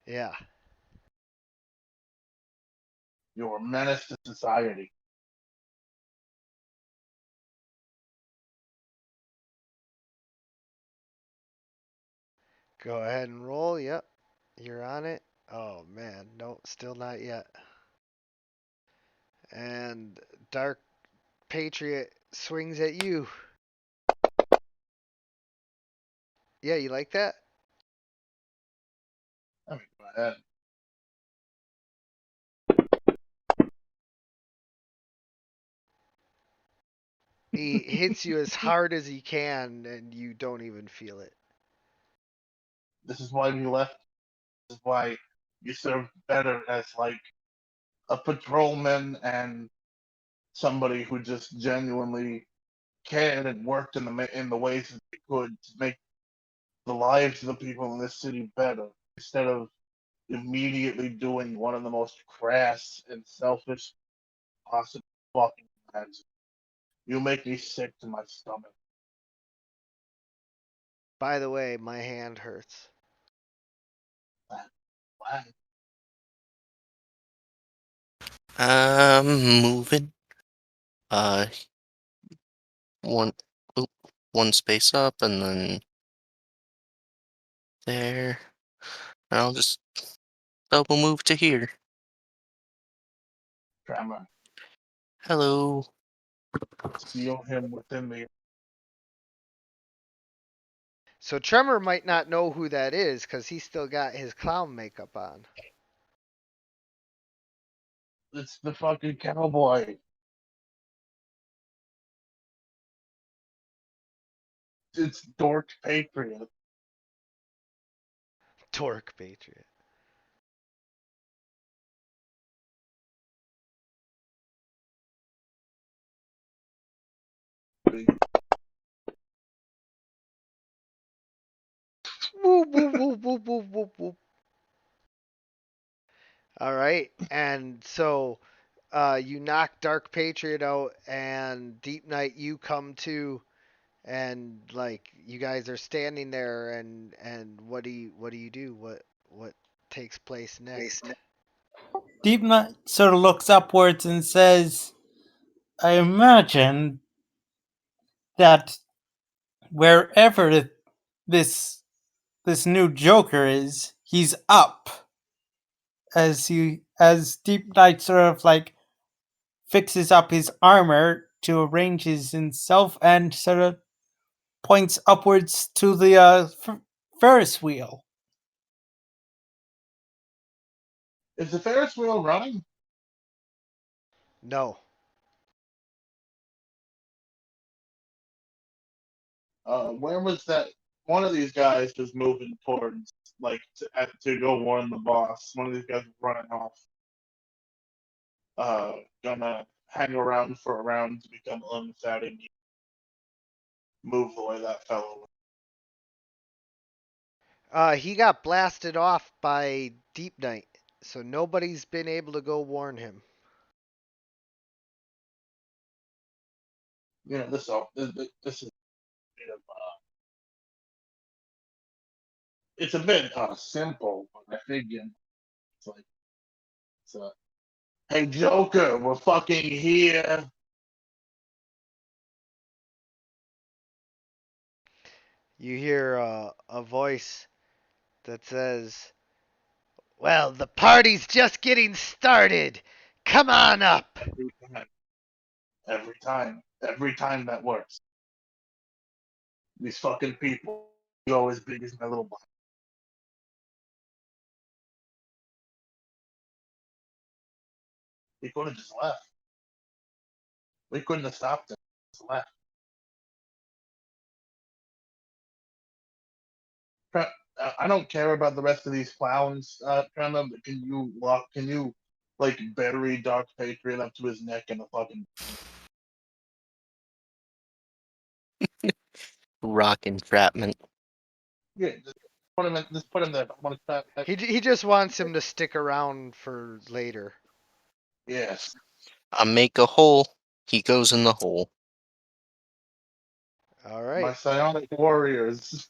Yeah. You're a menace to society. Go ahead and roll. Yep. You're on it. Oh man, no, still not yet. And Dark Patriot swings at you. Yeah, you like that? I mean, go ahead. He hits you as hard as he can, and you don't even feel it. This is why we left. This is why you served better as like a patrolman and somebody who just genuinely cared and worked in the ways that they could to make the lives of the people in this city better instead of immediately doing one of the most crass and selfish possible fucking acts. You make me sick to my stomach. By the way, my hand hurts. Why? Moving. Uh, one, oop, one space up, and then there. And I'll just double move to here. Tremor. Hello. Feel him within me. So Tremor might not know who that is because he's still got his clown makeup on. It's the fucking cowboy. It's Dork Patriot. Dork Patriot. Whoop, whoop, whoop, whoop, whoop, whoop, whoop. All right, and so you knock Dark Patriot out, and Deep Knight, you come to, and like you guys are standing there, and what do you do? What takes place next? Deep Knight sort of looks upwards and says, I imagine that wherever this this new Joker is, he's up. As Deep Knight sort of like fixes up his armor to arrange himself and sort of points upwards to the Ferris wheel. Is the Ferris wheel running? No. Where was that? One of these guys was moving towards, like, to go warn the boss. One of these guys was running off. Gonna hang around for a round to become unfatting. Move the way that fellow. He got blasted off by Deep Knight, so nobody's been able to go warn him. You know, this is a bit of, it's a bit simple, but I figure it's like, it's a, hey Joker, we're fucking here. You hear a voice that says, "Well, the party's just getting started. Come on up." Every time that works. These fucking people go as big as my little boy. He could have just left. We couldn't have stopped him. Just left. I don't care about the rest of these clowns, Tremor, but can you like bury Dark Patriot up to his neck in a fucking. Rock entrapment. Yeah, just put him there. I want to trap. He just wants him to stick around for later. Yes. I make a hole. He goes in the hole. All My right. psionic warriors.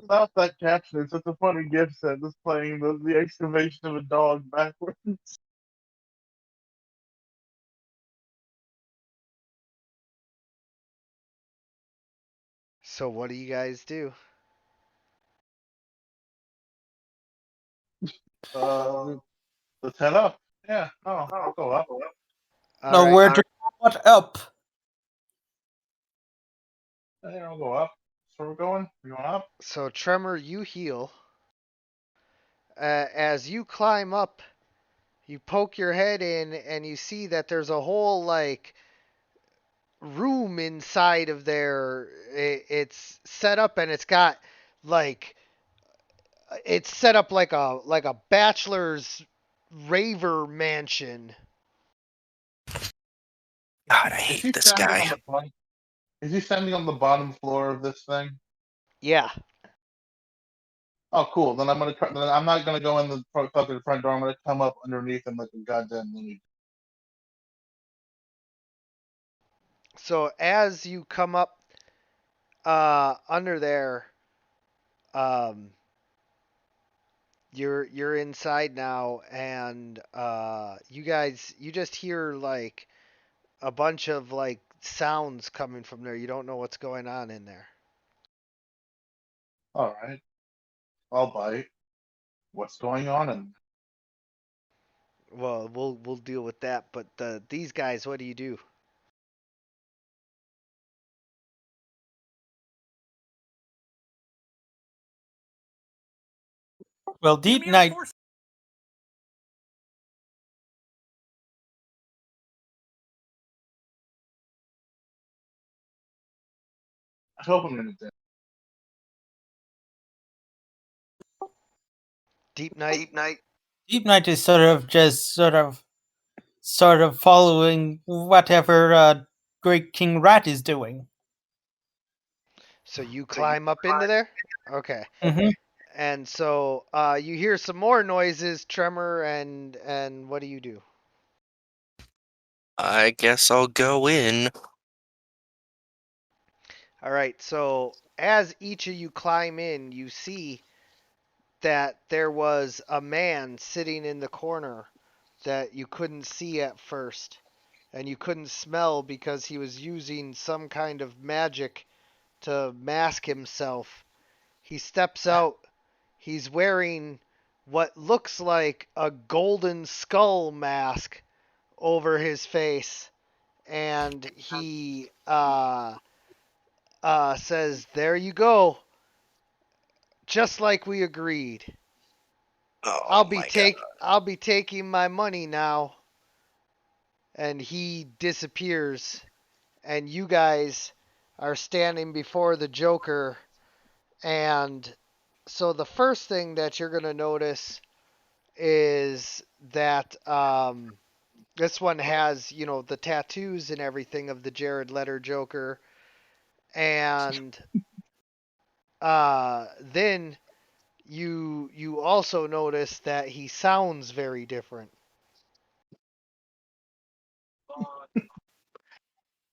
Not that caption. It's such a funny gift set. Just playing the excavation of a dog backwards. So what do you guys do? Let's head up. Yeah. Oh, I'll go up. All No, right. where to what up? Yeah, I'll go up. So we're going. We going up. So Tremor, you heal. As you climb up, you poke your head in and you see that there's a whole like room inside of there. It's set up and it's got like it's set up like a bachelor's raver mansion. God, I Is hate he this standing guy. on the bottom? Is he standing on the bottom floor of this thing? Yeah. Oh, cool. Then I'm gonna try. Then I'm not gonna go in the front door. I'm gonna come up underneath him like a goddamn loony. So as you come up under there, um, you're inside now, and you just hear like a bunch of like sounds coming from there. You don't know what's going on in there. All right. I'll bite. What's going on? And Well, we'll deal with that. But these guys, what do you do? Well, Deep Night. I hope I'm gonna die. Deep night. Deep Night is sort of just sort of following whatever Great King Rat is doing. So you climb up into there. Okay. Mm-hmm. And so you hear some more noises, tremor, and what do you do? I guess I'll go in. All right. So as each of you climb in, you see that there was a man sitting in the corner that you couldn't see at first, and you couldn't smell because he was using some kind of magic to mask himself. He steps out. He's wearing what looks like a golden skull mask over his face, and he says, "There you go, just like we agreed. Oh my god. I'll be taking my money now." And he disappears, and you guys are standing before the Joker. And so the first thing that you're gonna notice is that this one has, you know, the tattoos and everything of the Jared Leto Joker, and then you also notice that he sounds very different.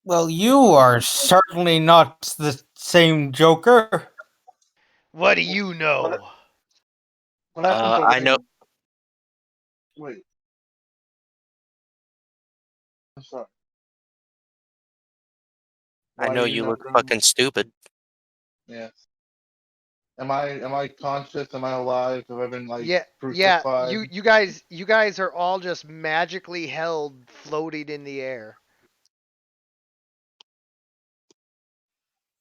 Well, you are certainly not the same Joker. What do you know? What happened to I know. Wayne? Wait. I'm sorry. I Why know do you you know? look fucking stupid. Yes. Am I conscious? Am I alive? Have I been like Yeah. crucified? You guys are all just magically held, floating in the air.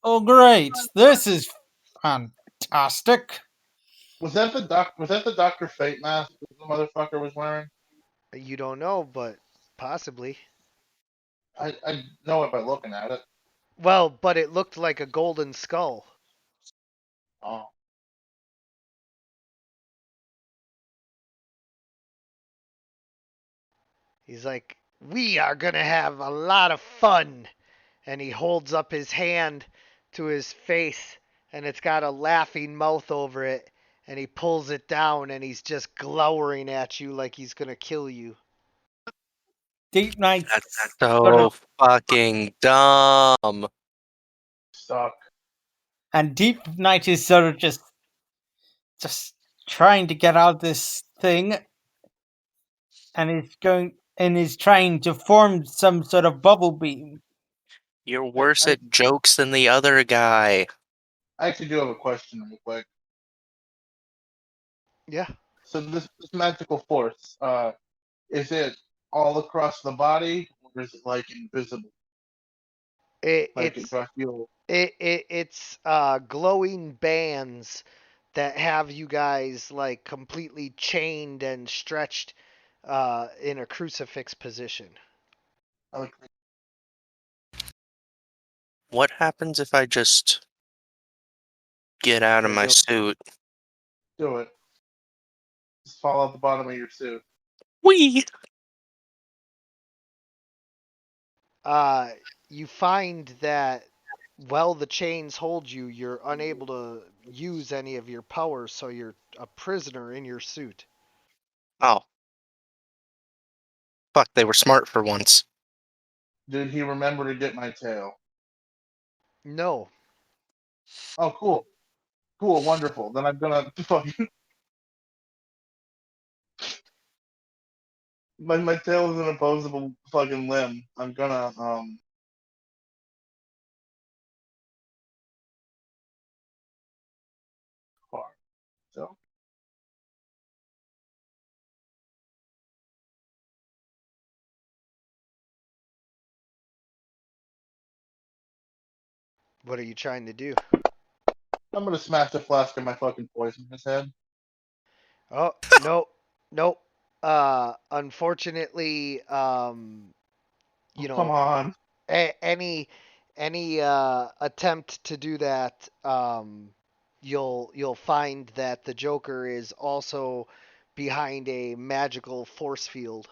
Oh, great! This is fantastic. Was that the Doctor Fate mask that the motherfucker was wearing? You don't know, but possibly. I know it by looking at it. Well, but it looked like a golden skull. Oh. He's like, "We are going to have a lot of fun." And he holds up his hand to his face, and it's got a laughing mouth over it. And he pulls it down, and he's just glowering at you like he's going to kill you. Deep Knight That's sort so of, fucking dumb. Suck. and Deep Knight is sort of just trying to get out this thing, and is trying to form some sort of bubble beam. You're worse I at jokes than the other guy. I actually do have a question real quick. Yeah. So this magical force, is it all across the body, or is it like invisible? It, Like if it's I feel it's glowing bands that have you guys like completely chained and stretched in a crucifix position. like What happens if I just get out of yeah, my suit? do it. Just fall out the bottom of your suit. Wee! Uh, you find that while the chains hold you, you're unable to use any of your powers, so you're a prisoner in your suit. Oh. Fuck, they were smart for once. Did he remember to get my tail? No. Oh, cool, cool, wonderful. Then I'm gonna fucking my tail is an opposable fucking limb. I'm gonna so What are you trying to do? I'm gonna smash the flask of my fucking poison in his head. Oh, no. Nope. Unfortunately, Oh, you come know, on. any attempt to do that, you'll find that the Joker is also behind a magical force field.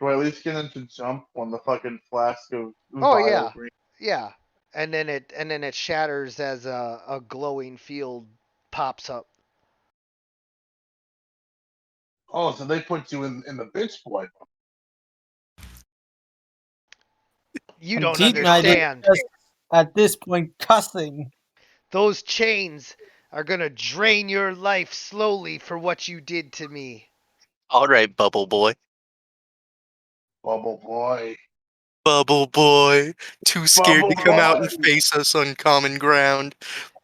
Do I at least get him to jump when the fucking flask of Oh vile yeah, green? yeah, and then it shatters as a glowing field pops up. Oh, so they put you in the bitch boy. You And don't Deep Knight is understand. just at this point cussing. Those chains are gonna drain your life slowly for what you did to me. Alright, Bubble Boy. Bubble boy. Bubble Boy. Too scared Bubble to come out and boy. face us on common ground.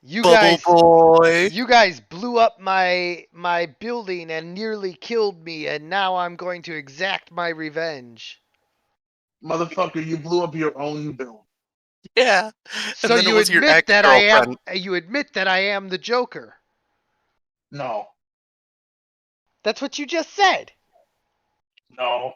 You Bubble guys Boy. You guys blew up my building and nearly killed me, and now I'm going to exact my revenge. Motherfucker, you blew up your own building. Yeah. So And then it you was your admit that ex-girlfriend. I am the Joker. No. That's what you just said. No.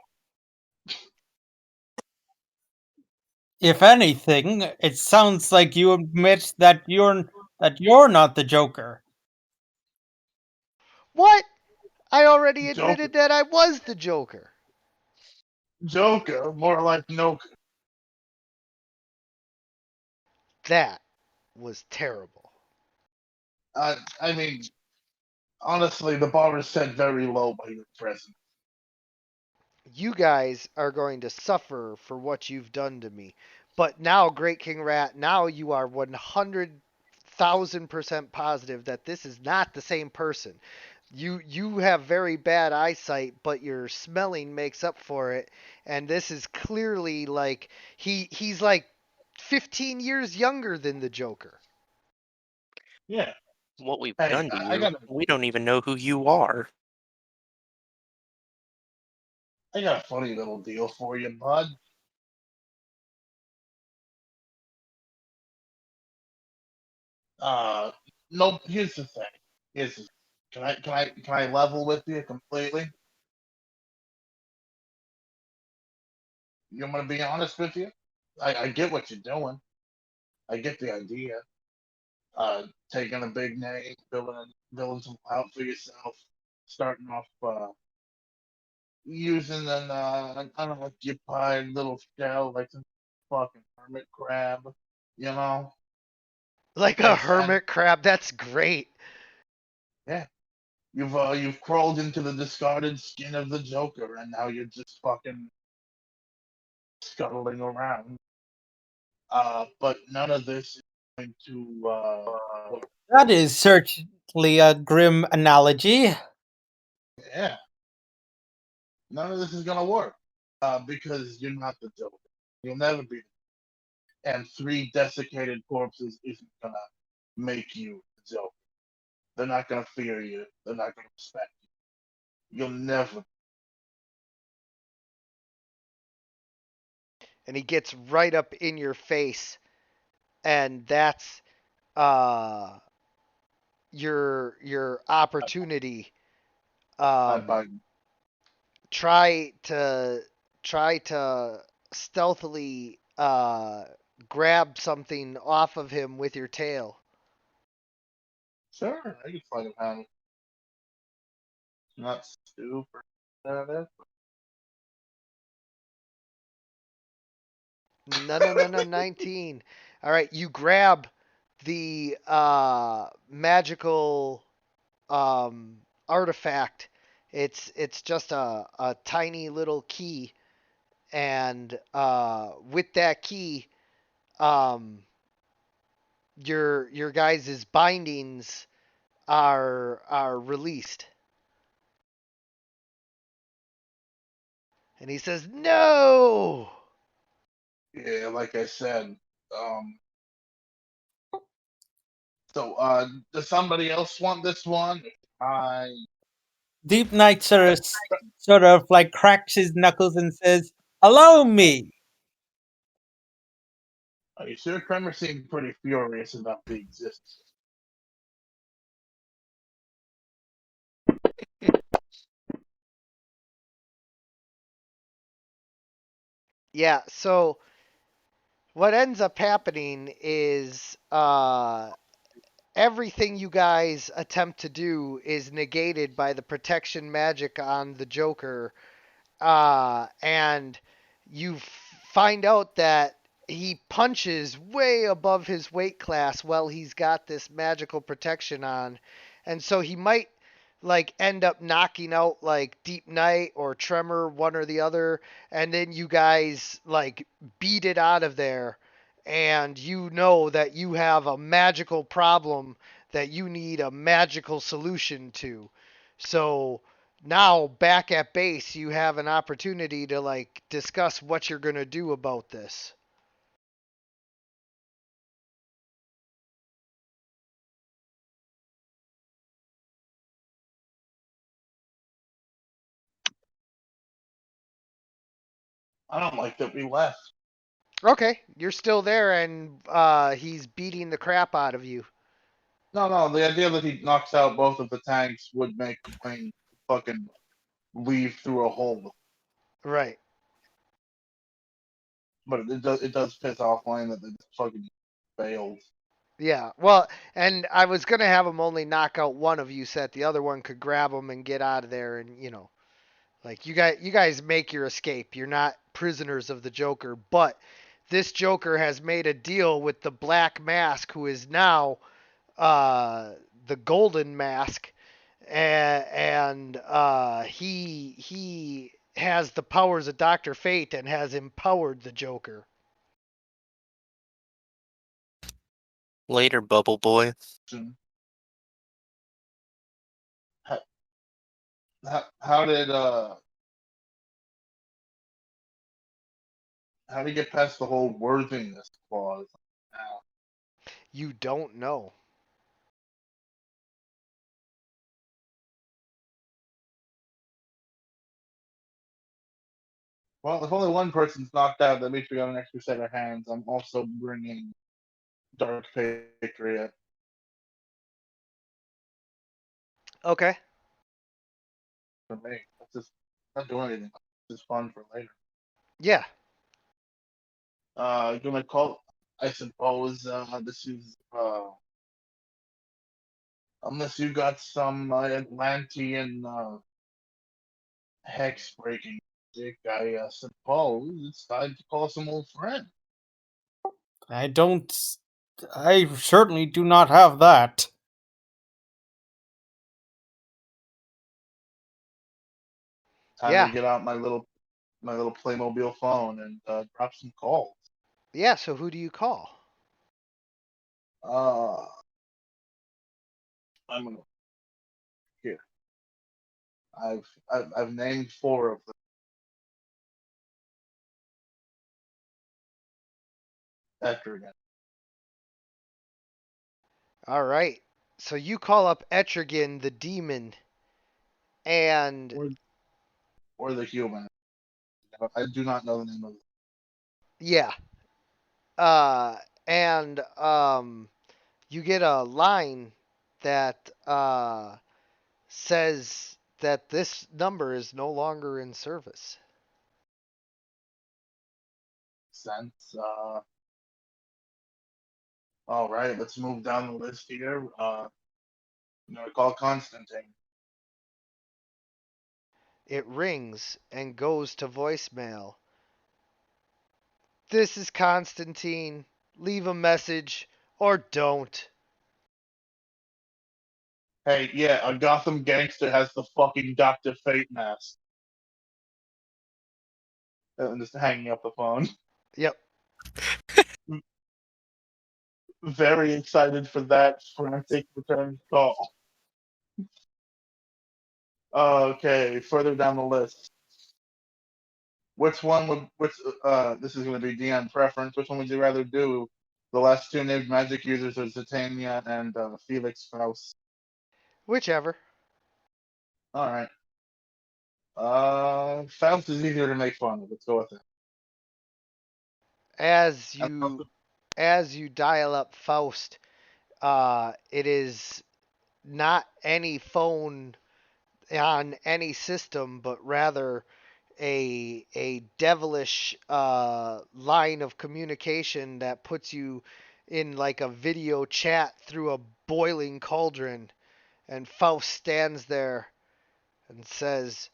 If anything, it sounds like you admit that you're not the Joker. What? I already Joker. admitted that I was the Joker. Joker. More like no. That was terrible. I mean, honestly, the bar is set very low by your presence. You guys are going to suffer for what you've done to me. But now, Great King Rat, now you are 100,000% positive that this is not the same person. You have very bad eyesight, but your smelling makes up for it. And this is clearly like he's like 15 years younger than the Joker. Yeah. What we've Hey, done to I you, got we don't even know who you are. a funny little deal for you, bud. Uh, no. Here's the thing. Here's the, can I level with you completely? I'm gonna be honest with you. I get what you're doing. I get the idea. Taking a big name, building some clout for yourself, starting off using an unoccupied little shell like some fucking hermit crab, you know? Like a Makes sense. hermit crab. That's great. Yeah. You've crawled into the discarded skin of the Joker, and now you're just fucking scuttling around. But none of this is going to work. That is certainly a grim analogy. Yeah, none of this is gonna work. Because you're not the Joker. You'll never be. And three desiccated corpses isn't gonna make you the Joker. They're not gonna fear you. They're not gonna respect you. You'll never. And he gets right up in your face, and that's uh your opportunity. I Um, buy. try to try to stealthily grab something off of him with your tail. Sure, I can fight a panel. Not super. Bad. No, no, no, no, 19. All right, you grab the magical artifact. It's just a tiny little key, and with that key, um, your guys' bindings are released. And he says, "No." Yeah, like I said. Um. So, does somebody else want this one? I. Deep Knight sort of like cracks his knuckles and says, "Allow me." Are you sure? Tremor seemed pretty furious about the existence. Yeah, so what ends up happening is everything you guys attempt to do is negated by the protection magic on the Joker, and you find out that he punches way above his weight class while he's got this magical protection on, and so he might like end up knocking out like Deep Night or Tremor, one or the other, and then you guys like beat it out of there, and you know that you have a magical problem that you need a magical solution to. So now back at base you have an opportunity to like discuss what you're going to do about this. I don't like that we left. Okay, you're still there, and he's beating the crap out of you. No, no, the idea that he knocks out both of the tanks would make Wayne fucking leave through a hole. Right. But it does piss off Wayne that they just fucking failed. Yeah. Well, and I was going to have him only knock out one of you so that the other one could grab him and get out of there, and like you guys make your escape. You're not prisoners of the Joker, but this Joker has made a deal with the Black Mask, who is now uh, the Golden Mask, and he has the powers of Doctor Fate and has empowered the Joker. Later, Bubble Boy. How, how did how do you get past the whole worthiness clause? Now, You don't know. well, if only one person's knocked out, that means we got an extra set of hands. I'm also bringing Dark Patriot. Okay. For me. That's just not doing anything. It's just fun for later. Yeah. Gonna call. I suppose this is unless you got some Atlantean hex breaking music, I suppose it's time to call some old friend. I don't. I certainly do not have that. Time to Yeah. get out my little Playmobil phone and drop some calls. Yeah, so who do you call? Uh, I'm gonna here. I've named four of them. After again, All right. So you call up Etrigan the demon, and or the human. I do not know the name of it. yeah, uh, and you get a line that says that this number is no longer in service. Sense. All right, let's move down the list here. Call Constantine. It rings and goes to voicemail. This is Constantine. Leave a message or don't. Hey, yeah, a Gotham gangster has the fucking Doctor Fate mask. And just hanging up the phone. Yep. Very excited for that frantic return call. Okay, further down the list. Which one would which this is gonna be Dion preference, which one would you rather do? The last two named magic users are Zatania and Felix Faust. Whichever. Alright. Faust is easier to make fun of. Let's go with that. As And you also, as you dial up Faust, it is not any phone on any system, but rather a devilish line of communication that puts you in like a video chat through a boiling cauldron, and Faust stands there and says,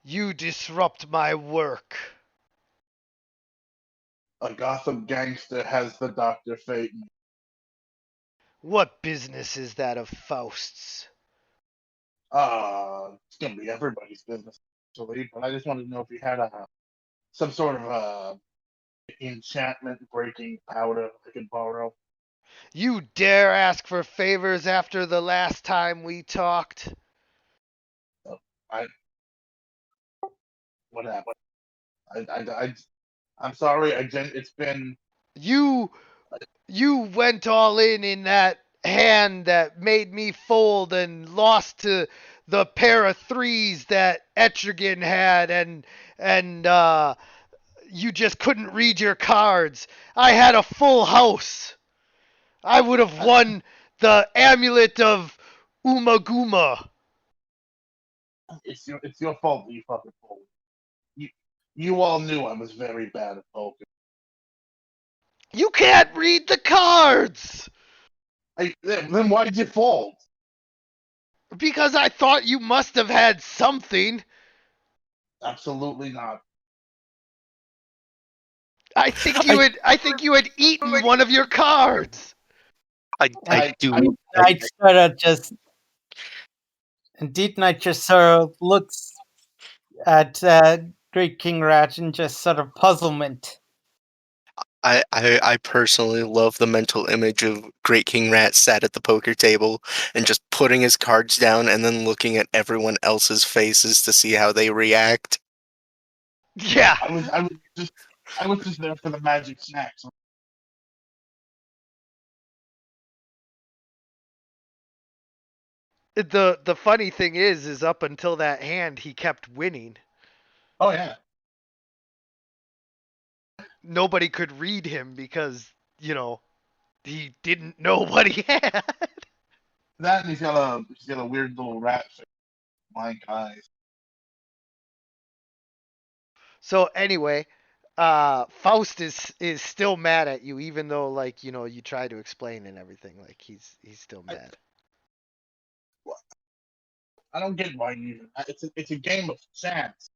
"You disrupt my work." a Gotham gangster has the Doctor Fate. What business is that of Faust's? It's gonna be everybody's business actually, but I just wanted to know if you had some sort of enchantment breaking powder I could borrow. You dare ask for favors after the last time we talked? Uh, I what happened? I'm sorry. It's been You you went all in that hand that made me fold and lost to the pair of threes that Etrigan had, and you just couldn't read your cards. I had a full house. I would have I, won the amulet of Umaguma. it's your fault that you fucking folded. You you all knew I was very bad at poker. You can't read the cards Then why did you fold? because I thought you must have had something. Absolutely not. I think you had eaten one of your cards. I And do. I Knight sort of just. And Deep Knight just sort of looks at Great King Rat and just sort of puzzlement. I personally love the mental image of Great King Rat sat at the poker table and just putting his cards down and then looking at everyone else's faces to see how they react. Yeah. I was just there for the magic snacks. The funny thing is up until that hand he kept winning. Oh yeah. Nobody could read him because, he didn't know what he had. That and he's got a weird little rat face, blank eyes. So anyway, Faust is still mad at you, even though like you try to explain and everything. Like he's still mad. I don't get why you. It's a game of chance.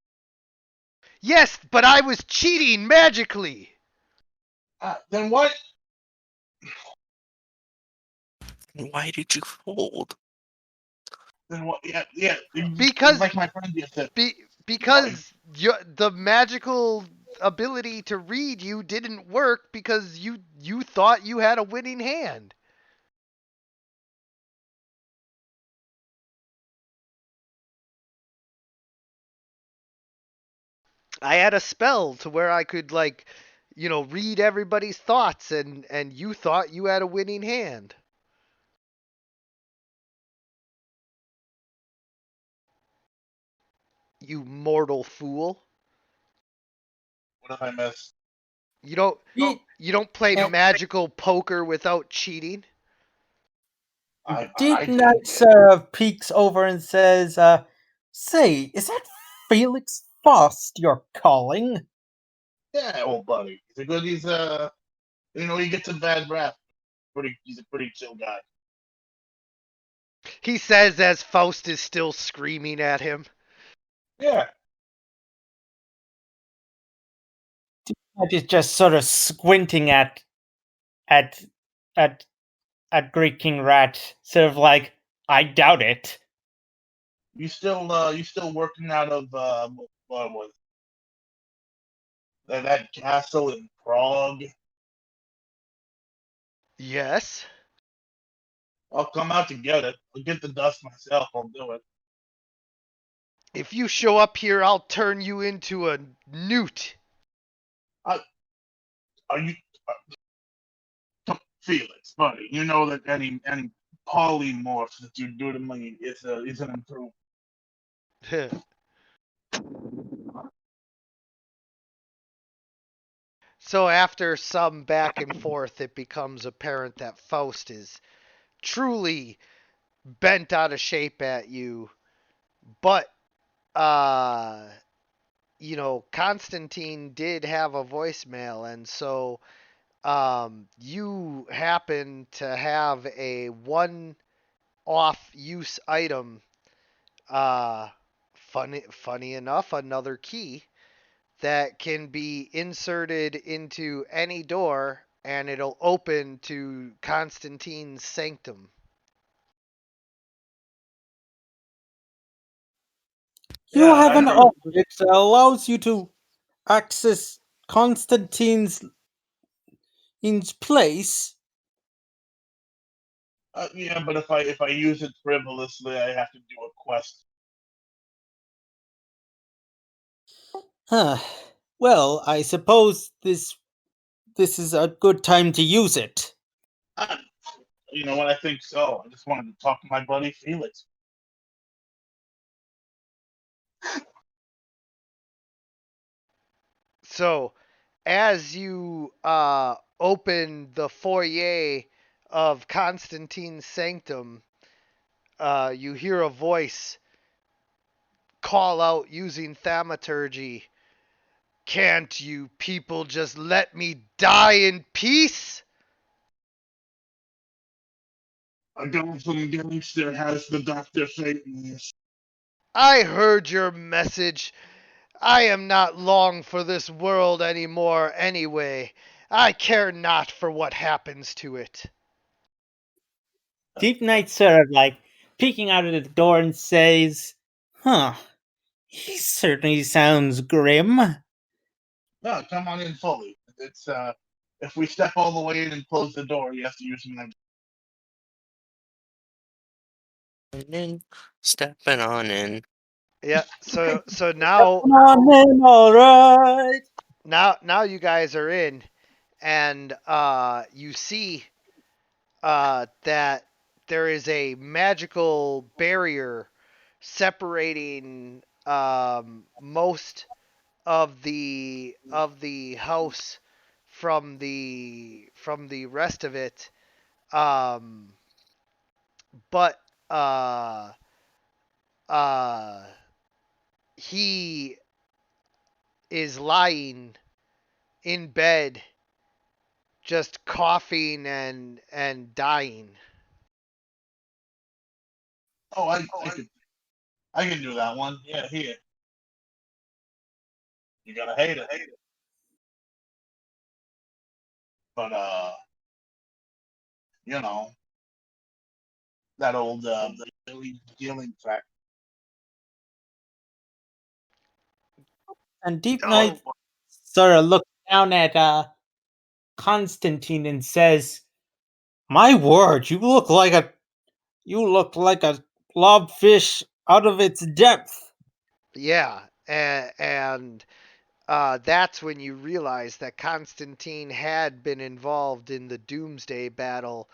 Yes, but I was cheating magically. Then what? Why did you fold? Then what? Yeah. Because Like my friend just said. because the magical ability to read you didn't work because you thought you had a winning hand. I had a spell to where I could like read everybody's thoughts and you thought you had a winning hand. You mortal fool. What if I miss? You don't Deep, you don't play uh, magical poker without cheating. Deep I do. Knight peeks over and says, "Say, is that Felix Faust you're calling?" Yeah, old buddy. He's a good. He gets a bad rap. He's a pretty chill guy. He says as Faust is still screaming at him. Yeah. Knight is just sort of squinting at at Great King Rat, sort of like, "I doubt it." You still working out of what was that castle in Prague? Yes. I'll come out to get it. I'll get the dust myself. I'll do it. If you show up here, I'll turn you into a newt. I, are you Felix, buddy? You know that any polymorph that you do to me is an improvement. So after some back and forth, it becomes apparent that Faust is truly bent out of shape at you. But uh Constantine did have a voicemail, and so you happen to have a one off use item. Uh, funny enough, another key that can be inserted into any door, and it'll open to Constantine's sanctum. You Yeah, have I an heard. object that allows you to access Constantine's place. Yeah, but if I use it frivolously, I have to do a quest. Huh. Well, I suppose this is a good time to use it. Uh, you know what? I think so. I just wanted to talk to my buddy Felix. So, as you open the foyer of Constantine's sanctum, you hear a voice call out using thaumaturgy. Can't you people just let me die in peace? A Gotham gangster has the Dr. Satan. I heard your message. I am not long for this world anymore anyway. I care not for what happens to it. Deep Knight sort of like peeking out of the door and says, "Huh, he certainly sounds grim." No, come on in fully. It's if we step all the way in and close the door, you have to use my. And then stepping on in. Yeah, so now Come on in, alright. now you guys are in, and you see that there is a magical barrier separating most of the house from the rest of it. Um, but uh, he is lying in bed, just coughing and dying. Oh, I can do that one. Yeah, here. You're gonna hate it. But you know, that old dealing fact. And Deep Oh, Knight sort of looks down at Constantine and says, "My word, you look like a blobfish out of its depth." yeah, and that's when you realize that Constantine had been involved in the Doomsday battle,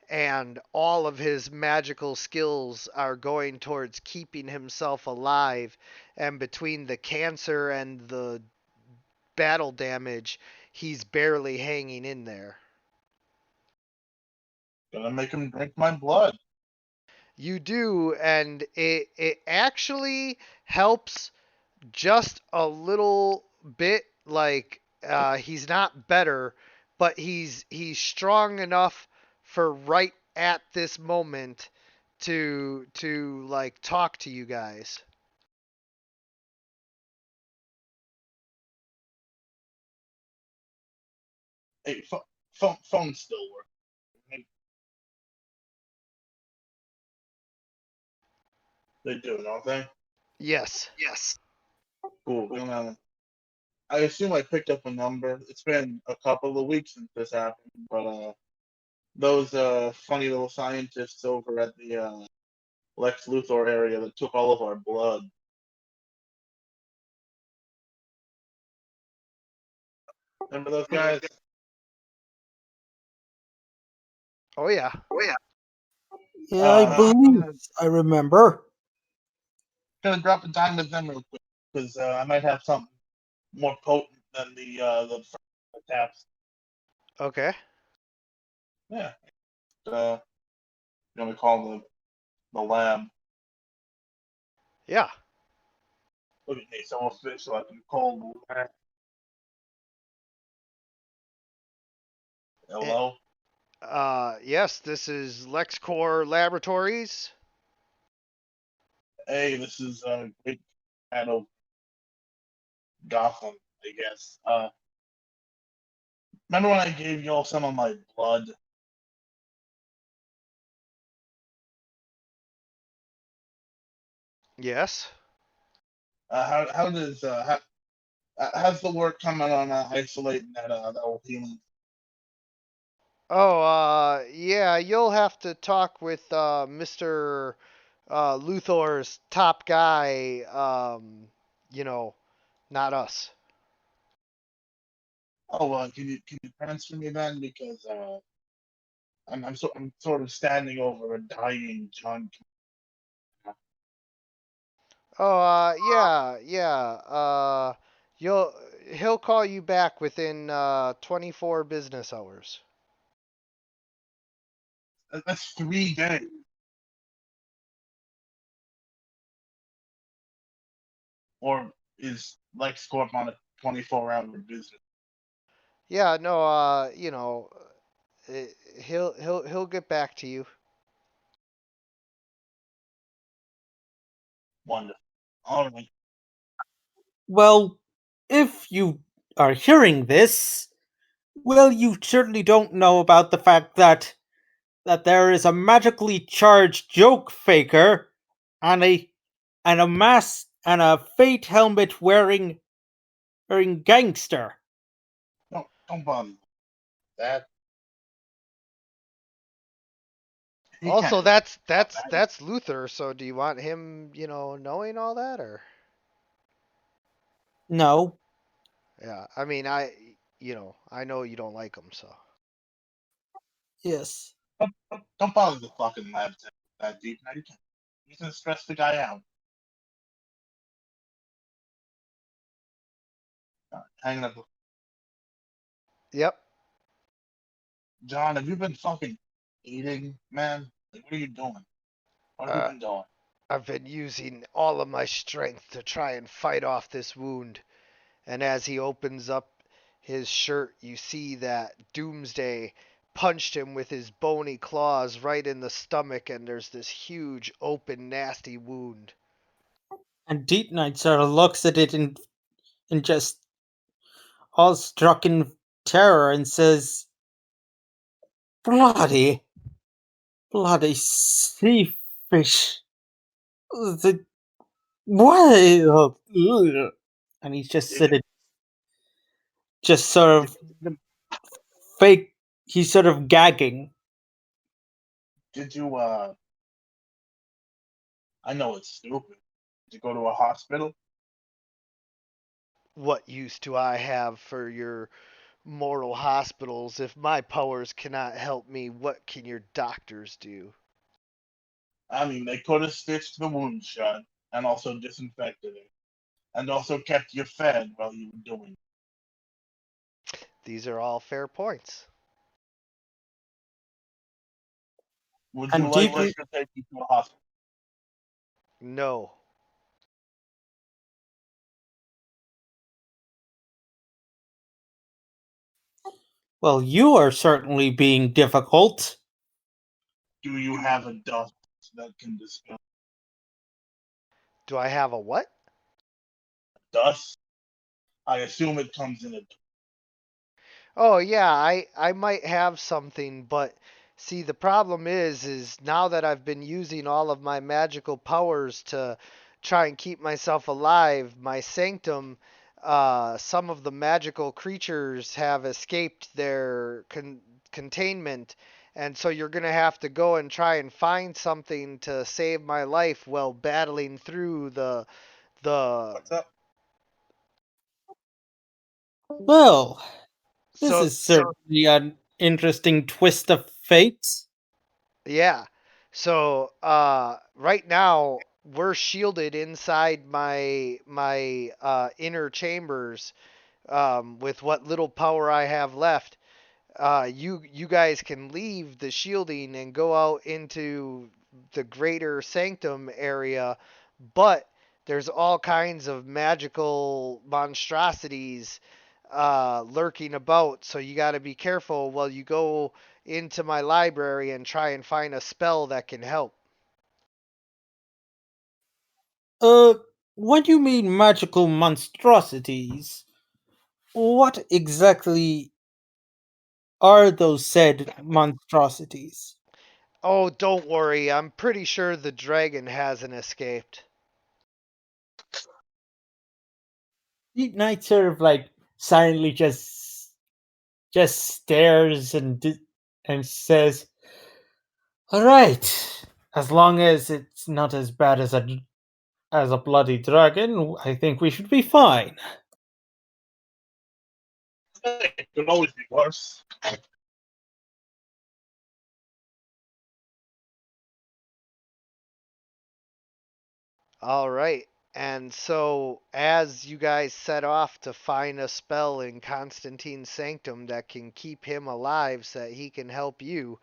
and all of his magical skills are going towards keeping himself alive. And between the cancer and the battle damage, he's barely hanging in there. Gonna make him drink my blood. You do, and it actually helps just a little bit. Like he's not better, but he's strong enough for right at this moment to like talk to you guys. Hey, phone still working. They do, don't they? Yes. Cool. I assume I picked up a number. It's been a couple of weeks since this happened, but those funny little scientists over at the Lex Luthor area that took all of our blood. Remember those guys? Oh yeah. Yeah, I Uh, believe I remember. gonna drop a dime with them real quick because I might have something more potent than the taps. Okay. Yeah. Uh, gonna call the lab. Yeah. Look at me, so official. I can call the lab. Eh, Hello. yes, this is LexCorp Laboratories. Hey, this is Great out of Gotham, I guess. Remember when I gave y'all some of my blood? Yes. How does how's the work coming on isolating that old healing? Oh, yeah, you'll have to talk with Mr. Luthor's top guy, you know, not us. Oh, can you transfer me then because I'm sort of standing over a dying John. Oh, yeah. You'll he'll call you back within 24 business hours. That's 3 days. Or is LexCorp on a 24-hour business? Yeah, no, he'll get back to you. Wonderful. All right. Well, if you are hearing this, well, you certainly don't know about the fact that there is a magically charged joke faker and a mask and a fate helmet wearing gangster. Don't bother. That he Also, can't. that's Luther. So, do you want him, knowing all that, or? No, Yeah, I mean, I know you don't like him, so. yes. Don't bother the fucking lab tech that deep. Now you can. You can stress the guy out. Hanging up. Yep. John, have you been fucking eating, man? Like, what are you doing? What have you Uh, been doing? I've been using all of my strength to try and fight off this wound. And as he opens up his shirt, you see that Doomsday punched him with his bony claws right in the stomach, and there's this huge, open, nasty wound. And Deep Knight sort of looks at it and just all struck in terror and says, Bloody, bloody sea fish. The, what? Ugh." And he's just Did, sitting, just sort of fake, he's sort of gagging. did you I know it's stupid. Did you go to a hospital? What use do I have for your mortal hospitals? If my powers cannot help me, what can your doctors do? I mean, they could have stitched the wound shut and also disinfected it, and also kept you fed while you were doing it. These are all fair points. Would you And like Deep, us to take you to a hospital? No. well, you are certainly being difficult. Do you have a dust that can dispel Do I have a what? dust? I assume it comes in a. Oh yeah, I might have something, but see the problem is now that I've been using all of my magical powers to try and keep myself alive, my sanctum, some of the magical creatures have escaped their containment, and so you're gonna have to go and try and find something to save my life while battling through the What's up? Well, this so is certainly an interesting twist of fate. Yeah. So right now we're shielded inside my inner chambers with what little power I have left. You guys can leave the shielding and go out into the greater sanctum area, but there's all kinds of magical monstrosities lurking about, so you got to be careful while you go into my library and try and find a spell that can help. Uh, what do you mean magical monstrosities? What exactly are those said monstrosities? Oh, don't worry, I'm pretty sure the dragon hasn't escaped. Deep Knight sort of like silently just stares and says, "All right, as long as it's not as bad as a bloody dragon, I think we should be fine." It could always be worse. All right. And so, as you guys set off to find a spell in Constantine's sanctum that can keep him alive so that he can help you,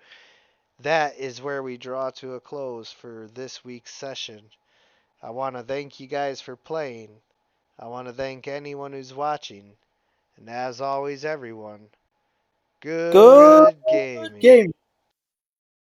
that is where we draw to a close for this week's session. I want to thank you guys for playing. I want to thank anyone who's watching. And as always, everyone, Good good gaming. game.